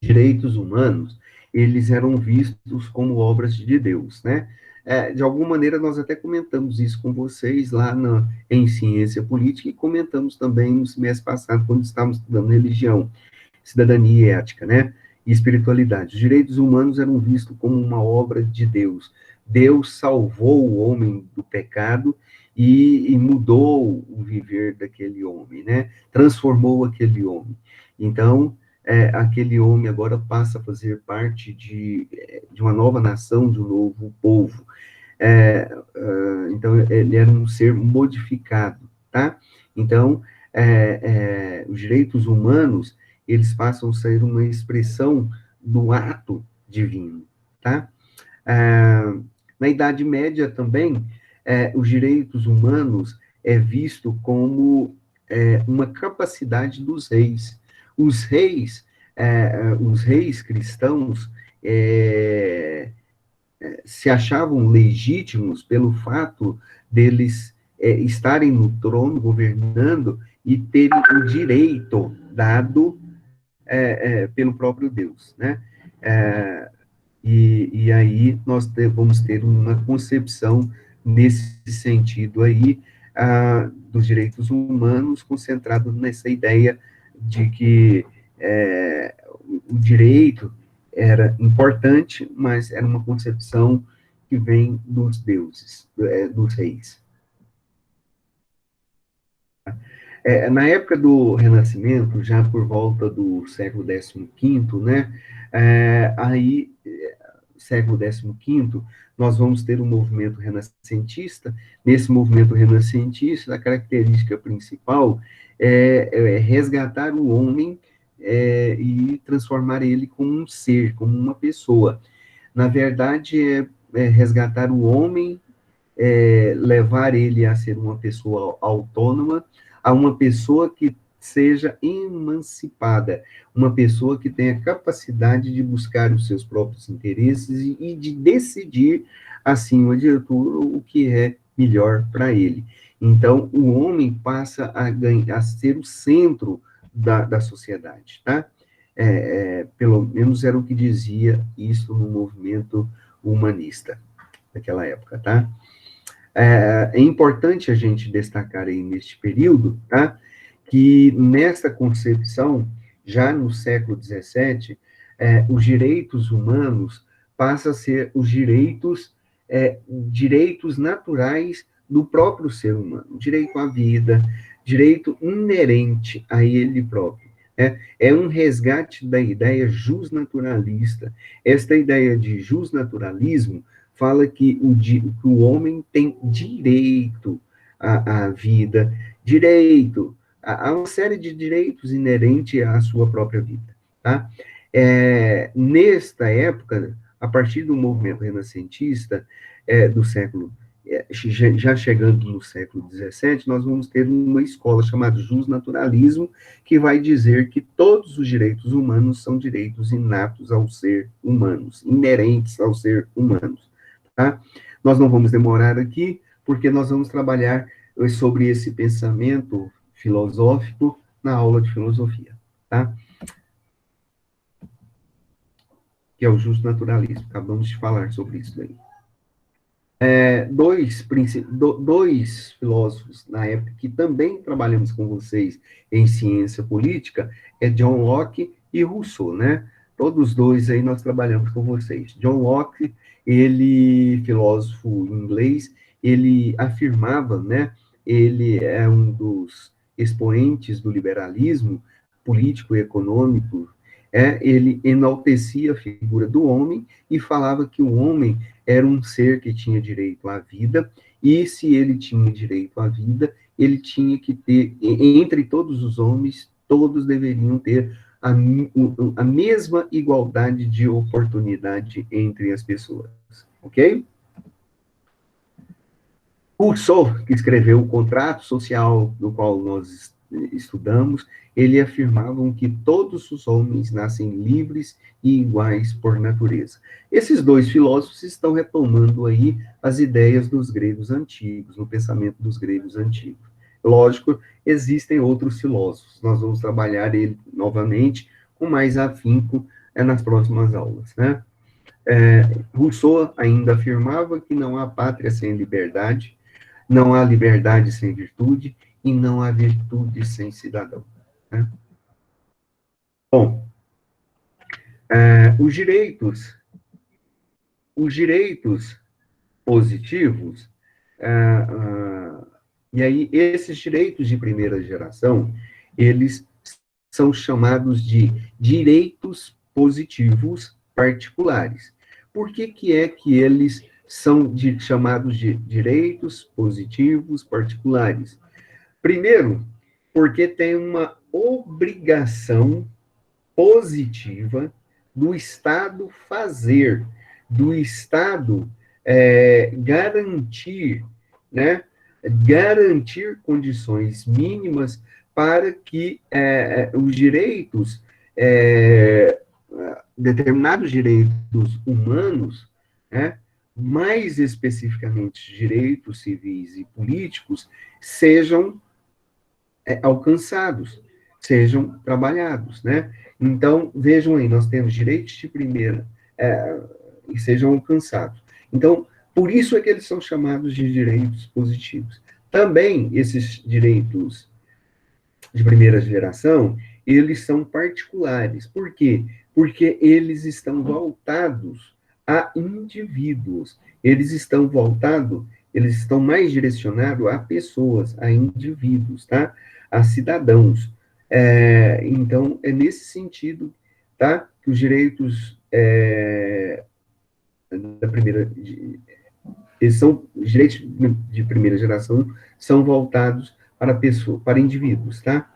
direitos humanos, eles eram vistos como obras de Deus, né? De alguma maneira, nós até comentamos isso com vocês lá em Ciência Política e comentamos também no semestre passado, quando estávamos estudando religião, cidadania e ética, né? E espiritualidade. Os direitos humanos eram vistos como uma obra de Deus. Deus salvou o homem do pecado e mudou o viver daquele homem, né? Transformou aquele homem. Então, aquele homem agora passa a fazer parte de uma nova nação, de um novo povo. Então, ele era um ser modificado, tá? Então, os direitos humanos, eles passam a ser uma expressão do ato divino, tá? Na Idade Média também, os direitos humanos é visto como uma capacidade dos reis. Os reis, os reis cristãos se achavam legítimos pelo fato deles estarem no trono, governando, e terem o direito dado pelo próprio Deus, né? E aí nós vamos ter uma concepção nesse sentido aí, dos direitos humanos, concentrado nessa ideia de que o direito era importante, mas era uma concepção que vem dos deuses, dos reis. Na época do Renascimento, já por volta do século XV, né, aí, século XV, nós vamos ter um movimento renascentista. Nesse movimento renascentista, a característica principal é resgatar o homem e transformar ele como um ser, como uma pessoa. Na verdade, resgatar o homem, levar ele a ser uma pessoa autônoma, a uma pessoa que seja emancipada, uma pessoa que tenha capacidade de buscar os seus próprios interesses e de decidir, acima de tudo, o que é melhor para ele. Então, o homem passa a ser o centro da sociedade, tá? Pelo menos era o que dizia isso no movimento humanista daquela época, tá? É importante a gente destacar aí neste período, tá? Que nessa concepção, já no século XVII, os direitos humanos passam a ser os direitos naturais do próprio ser humano, direito à vida, direito inerente a ele próprio. É um resgate da ideia justnaturalista. Esta ideia de justnaturalismo fala que o homem tem direito à vida, direito a uma série de direitos inerentes à sua própria vida, tá? Nesta época, a partir do movimento renascentista do século, já chegando no século XVII, nós vamos ter uma escola chamada justnaturalismo, que vai dizer que todos os direitos humanos são direitos inatos ao ser humanos, inerentes ao ser humanos, tá? Nós não vamos demorar aqui, porque nós vamos trabalhar sobre esse pensamento filosófico na aula de filosofia, tá? Que é o justnaturalismo. Acabamos de falar sobre isso aí. Dois filósofos na época que também trabalhamos com vocês em ciência política é John Locke e Rousseau, né? Todos dois aí nós trabalhamos com vocês. John Locke, ele, filósofo inglês, ele afirmava, né? Ele é um dos expoentes do liberalismo político e econômico. Ele enaltecia a figura do homem e falava que o homem era um ser que tinha direito à vida, e se ele tinha direito à vida, ele tinha que ter, entre todos os homens, todos deveriam ter a mesma igualdade de oportunidade entre as pessoas, ok? Rousseau, que escreveu o Contrato Social, do qual nós estudamos, ele afirmavam que todos os homens nascem livres e iguais por natureza. Esses dois filósofos estão retomando aí as ideias dos gregos antigos, no pensamento dos gregos antigos. Lógico, existem outros filósofos, nós vamos trabalhar ele novamente com mais afinco nas próximas aulas, né? Rousseau ainda afirmava que não há pátria sem liberdade, não há liberdade sem virtude e não há virtude sem cidadão. Né? Bom, os direitos positivos, e aí esses direitos de primeira geração, eles são chamados de direitos positivos particulares. Por que é que eles são chamados de direitos positivos particulares? Primeiro, porque tem uma obrigação positiva do Estado fazer, do Estado garantir, né, garantir condições mínimas para que os direitos, determinados direitos humanos, né, mais especificamente direitos civis e políticos, sejam alcançados, sejam trabalhados, né? Então, vejam aí, nós temos direitos de primeira e sejam alcançados. Então, por isso é que eles são chamados de direitos positivos. Também, esses direitos de primeira geração, eles são particulares. Por quê? Porque eles estão voltados a indivíduos. Eles estão mais direcionados a pessoas, a indivíduos, tá? A cidadãos. Então, é nesse sentido, tá? Que os direitos da primeira... os direitos de primeira geração são voltados para indivíduos, tá?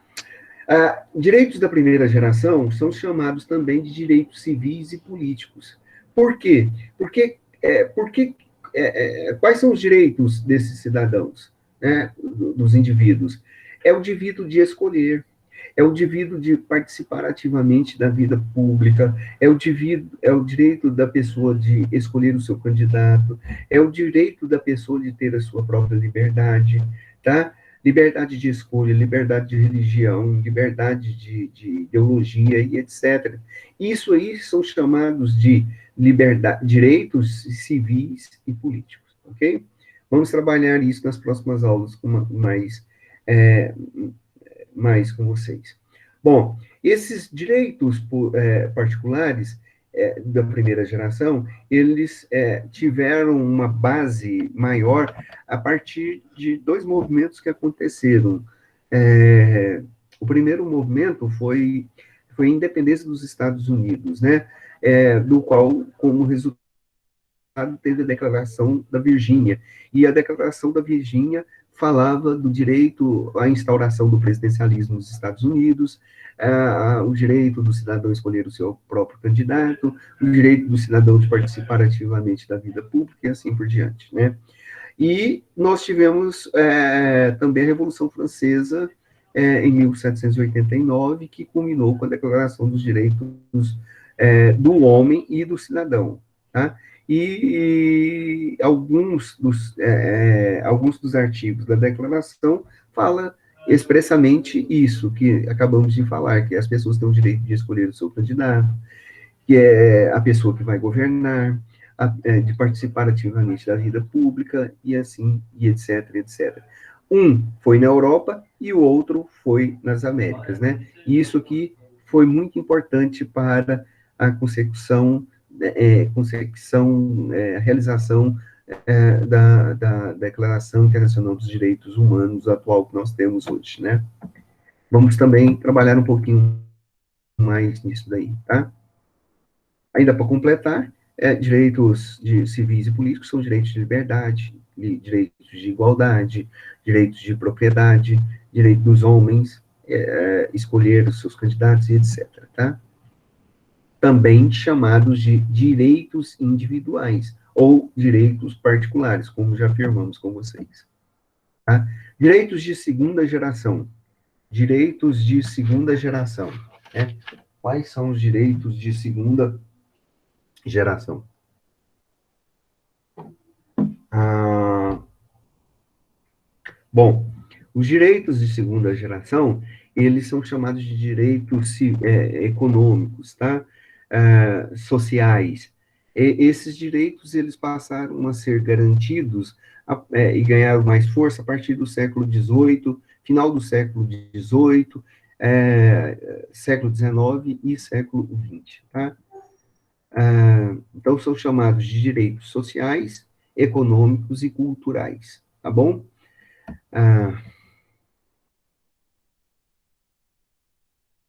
Direitos da primeira geração são chamados também de direitos civis e políticos. Por quê? Quais são os direitos desses cidadãos, né, dos indivíduos? É o direito de escolher, é o direito de participar ativamente da vida pública, é o direito da pessoa de escolher o seu candidato, é o direito da pessoa de ter a sua própria liberdade, tá? Liberdade de escolha, liberdade de religião, liberdade de ideologia e etc. Isso aí são chamados de direitos civis e políticos, ok? Vamos trabalhar isso nas próximas aulas com mais com vocês. Bom, esses direitos particulares da primeira geração, eles tiveram uma base maior a partir de dois movimentos que aconteceram. O primeiro movimento foi a independência dos Estados Unidos, né? Do qual, como resultado, teve a Declaração da Virgínia. E a Declaração da Virgínia falava do direito à instauração do presidencialismo nos Estados Unidos, o direito do cidadão escolher o seu próprio candidato, o direito do cidadão de participar ativamente da vida pública e assim por diante, né? E nós tivemos também a Revolução Francesa em 1789, que culminou com a Declaração dos Direitos do Homem e do Cidadão, tá? E alguns dos artigos da declaração fala expressamente isso que acabamos de falar, que as pessoas têm o direito de escolher o seu candidato, que é a pessoa que vai governar, de participar ativamente da vida pública, e assim, e etc, etc. Um foi na Europa e o outro foi nas Américas, né? E isso aqui foi muito importante para a realização da Declaração Internacional dos Direitos Humanos atual que nós temos hoje, né? Vamos também trabalhar um pouquinho mais nisso daí, tá? Ainda para completar, direitos civis e políticos são direitos de liberdade, direitos de igualdade, direitos de propriedade, direito dos homens escolher os seus candidatos e etc. Tá? Também chamados de direitos individuais ou direitos particulares, como já afirmamos com vocês. Tá? Direitos de segunda geração. Direitos de segunda geração. Né? Quais são os direitos de segunda geração? Bom, os direitos de segunda geração, eles são chamados de direitos econômicos, tá? Sociais. Esses direitos, eles passaram a ser garantidos e ganharam mais força a partir do século XVIII, final do século XVIII, século XIX e século XX, tá? Então, são chamados de direitos sociais, econômicos e culturais, tá bom?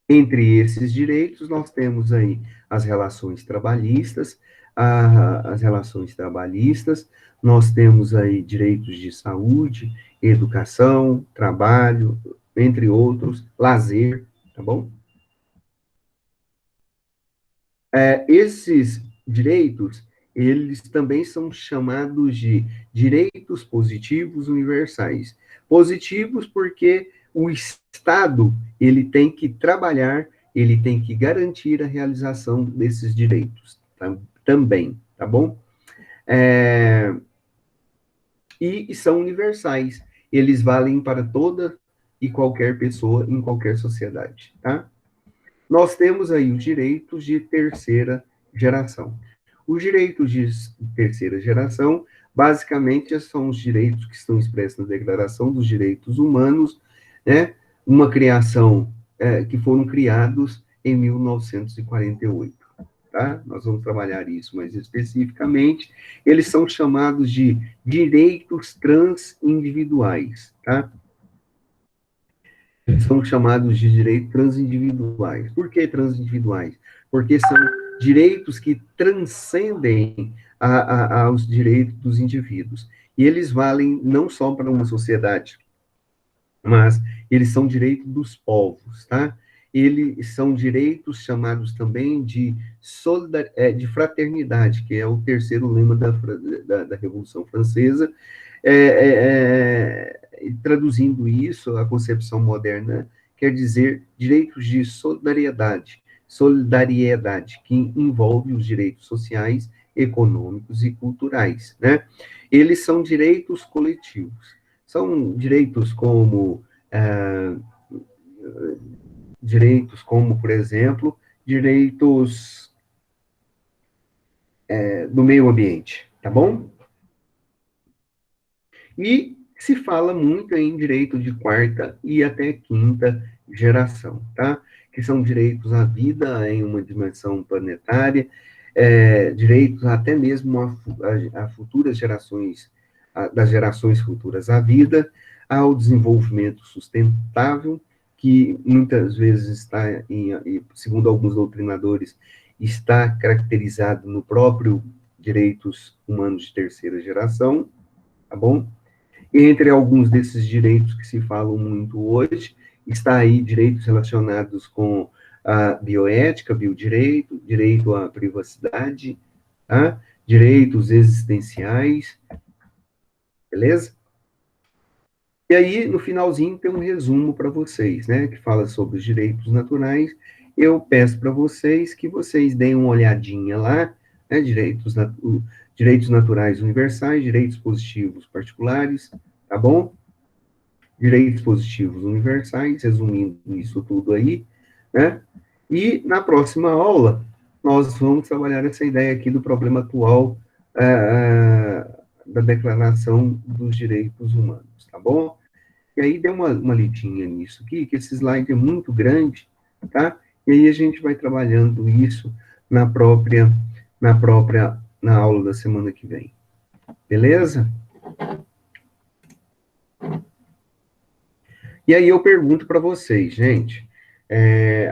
Entre esses direitos, nós temos aí as relações trabalhistas, nós temos aí direitos de saúde, educação, trabalho, entre outros, lazer, tá bom? Esses direitos, eles também são chamados de direitos positivos universais. Positivos porque o Estado, ele tem que trabalhar, ele tem que garantir a realização desses direitos, também, tá bom? E são universais, eles valem para toda e qualquer pessoa em qualquer sociedade, tá? Nós temos aí os direitos de terceira geração. Os direitos de terceira geração, basicamente, são os direitos que estão expressos na Declaração dos Direitos Humanos, né? Uma criação que foram criados em 1948. Tá? Nós vamos trabalhar isso mais especificamente. Eles são chamados de direitos transindividuais, tá? São chamados de direitos transindividuais. Por que transindividuais? Porque são direitos que transcendem aos direitos dos indivíduos. E eles valem não só para uma sociedade, mas eles são direitos dos povos, tá? Eles são direitos chamados também de fraternidade, que é o terceiro lema da Revolução Francesa. Traduzindo isso, a concepção moderna quer dizer direitos de solidariedade, que envolve os direitos sociais, econômicos e culturais, né? Eles são direitos coletivos. São direitos como, por exemplo, direitos do meio ambiente, tá bom? E se fala muito em direito de quarta e até quinta geração, tá? Que são direitos à vida em uma dimensão planetária, direitos até mesmo a futuras gerações, das gerações futuras à vida, ao desenvolvimento sustentável, que muitas vezes está, segundo alguns doutrinadores, está caracterizado no próprio direitos humanos de terceira geração, tá bom? Entre alguns desses direitos que se falam muito hoje, está aí direitos relacionados com a bioética, biodireito, direito à privacidade, tá? Direitos existenciais, beleza? E aí, no finalzinho, tem um resumo para vocês, né, que fala sobre os direitos naturais. Eu peço para vocês que vocês deem uma olhadinha lá, né, direitos naturais universais, direitos positivos particulares, tá bom? Direitos positivos universais, resumindo isso tudo aí, né? E na próxima aula, nós vamos trabalhar essa ideia aqui do problema atual da Declaração dos Direitos Humanos, tá bom? E aí dê uma lidinha nisso aqui, que esse slide é muito grande, tá? E aí a gente vai trabalhando isso na aula da semana que vem. Beleza? E aí eu pergunto para vocês, gente,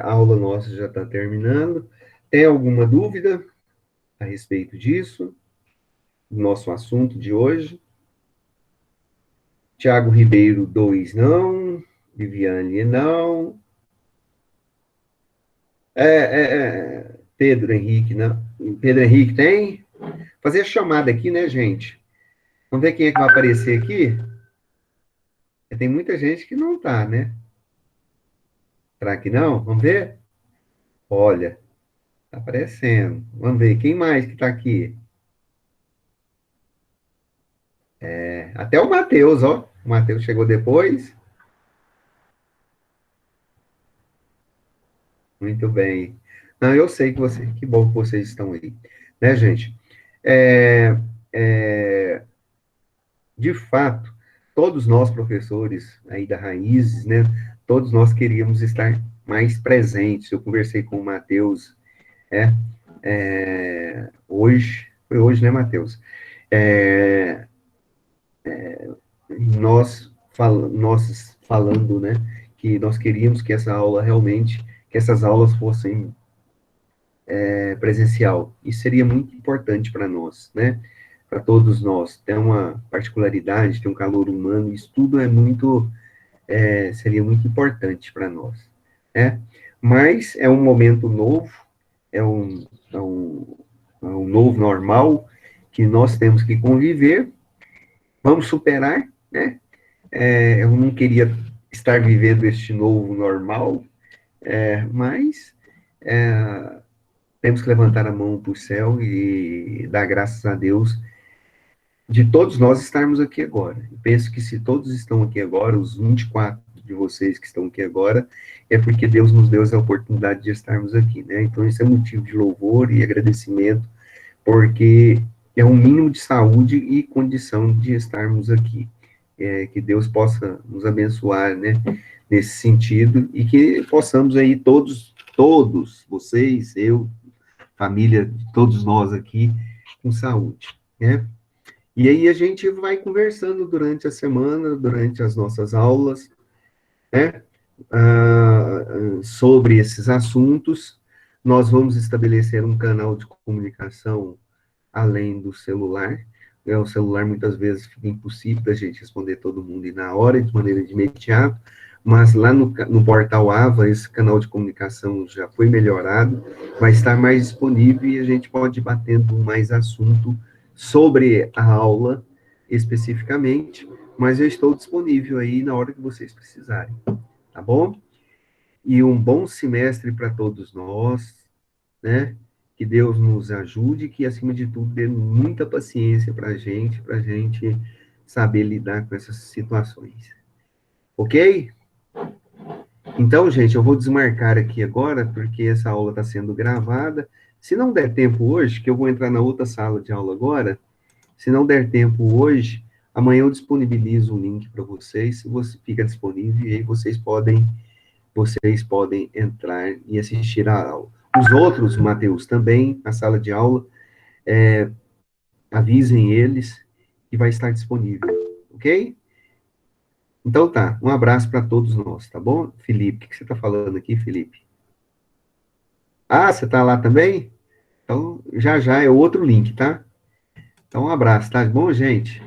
a aula nossa já está terminando. Tem alguma dúvida a respeito disso? Do nosso assunto de hoje? Tiago Ribeiro, 2, não. Viviane, não. Pedro Henrique, não. Pedro Henrique tem? Fazer a chamada aqui, né, gente? Vamos ver quem é que vai aparecer aqui? Tem muita gente que não tá, né? Será que não? Vamos ver? Olha, tá aparecendo. Vamos ver, quem mais que tá aqui? Até o Matheus, ó. O Matheus chegou depois. Muito bem. Não, eu sei que bom que vocês estão aí. Né, gente? É, de fato, todos nós, professores aí da Raízes, né? Todos nós queríamos estar mais presentes. Eu conversei com o Matheus, é, hoje, foi hoje, né, Matheus? É, nós falando, né, que nós queríamos que essa aula realmente, que essas aulas fossem presencial. Isso seria muito importante para nós, né? Para todos nós. Tem uma particularidade, tem um calor humano, isso tudo seria muito importante para nós, né? Mas é um momento novo, é um, é um, é um novo normal que nós temos que conviver, vamos superar, né? Eu não queria estar vivendo este novo normal, mas temos que levantar a mão para o céu e dar graças a Deus de todos nós estarmos aqui agora. Eu penso que se todos estão aqui agora, os 24 de vocês que estão aqui agora, é porque Deus nos deu essa oportunidade de estarmos aqui, né? Então, isso é motivo de louvor e agradecimento, porque é um mínimo de saúde e condição de estarmos aqui. Que Deus possa nos abençoar, né? Nesse sentido, e que possamos aí todos, vocês, eu, família, todos nós aqui, com saúde, né? E aí a gente vai conversando durante a semana, durante as nossas aulas, né, sobre esses assuntos. Nós vamos estabelecer um canal de comunicação além do celular. O celular muitas vezes fica impossível da gente responder todo mundo e na hora, de maneira de imediato, mas lá no portal AVA, esse canal de comunicação já foi melhorado, vai estar mais disponível e a gente pode ir batendo mais assunto sobre a aula especificamente, mas eu estou disponível aí na hora que vocês precisarem, tá bom? E um bom semestre para todos nós, né? Que Deus nos ajude, que acima de tudo dê muita paciência para a gente saber lidar com essas situações. Ok? Então, gente, eu vou desmarcar aqui agora, porque essa aula está sendo gravada. Se não der tempo hoje, que eu vou entrar na outra sala de aula agora, se não der tempo hoje, amanhã eu disponibilizo um link para vocês, se você fica disponível, e aí vocês podem entrar e assistir a aula. Os outros, Matheus, também, na sala de aula, avisem eles que vai estar disponível, ok? Então tá, um abraço para todos nós, tá bom? Felipe, o que você está falando aqui, Felipe? Ah, você está lá também? Então, já já é outro link, tá? Então, um abraço, tá bom, gente?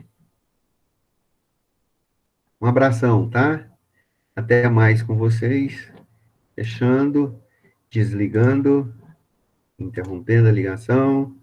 Um abração, tá? Até mais com vocês. Fechando, desligando, interrompendo a ligação.